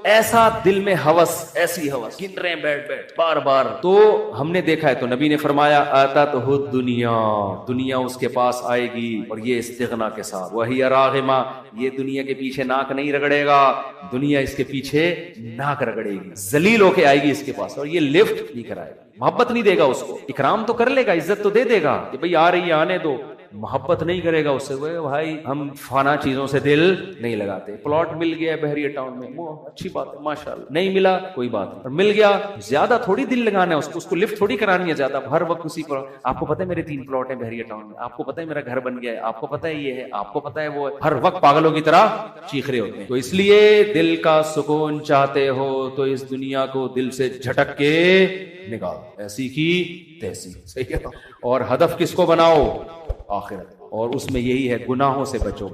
ایسا دل میں ہوس، ایسی ہوس، گن رہے ہیں بیٹھ بار بار. تو ہم نے دیکھا ہے تو نبی نے فرمایا آتتہ الدنیا، دنیا اس کے پاس آئے گی اور یہ استغنا کے ساتھ. وہی راغمہ، یہ دنیا کے پیچھے ناک نہیں رگڑے گا، دنیا اس کے پیچھے ناک رگڑے گی، ذلیل ہو کے آئے گی اس کے پاس، اور یہ لفٹ نہیں کرائے گا. محبت نہیں دے گا اس کو، اکرام تو کر لے گا، عزت تو دے دے گا کہ بھئی آ رہی ہے آنے دو. محبت نہیں کرے گا اس سے. وہ بھائی ہم فانا چیزوں سے دل نہیں لگاتے. پلاٹ مل گیا ہے بحریہ ٹاؤن میں، وہ اچھی بات ہے ماشاءاللہ. نہیں ملا کوئی بات نہیں، اور مل گیا زیادہ تھوڑی دل لگانا ہے اس کو لفٹ تھوڑی کرانی ہے زیادہ. ہر وقت اسی پر آپ کو پتہ ہے میرے 3 پلاٹ ہیں بحریہ ٹاؤن میں، آپ کو پتہ ہے میرا گھر بن گیا ہے، آپ کو پتہ ہے یہ ہے، آپ کو پتہ ہے وہ ہے. ہر وقت پاگلوں کی طرح چیخ رہے ہوتے ہیں. تو اس لیے دل کا سکون چاہتے ہو تو اس دنیا کو دل سے جھٹک کے نکال، ایسی کی تیسی. صحیح ہے. اور ہدف کس کو بناؤ، آخرت. اور اس میں یہی ہے گناہوں سے بچو.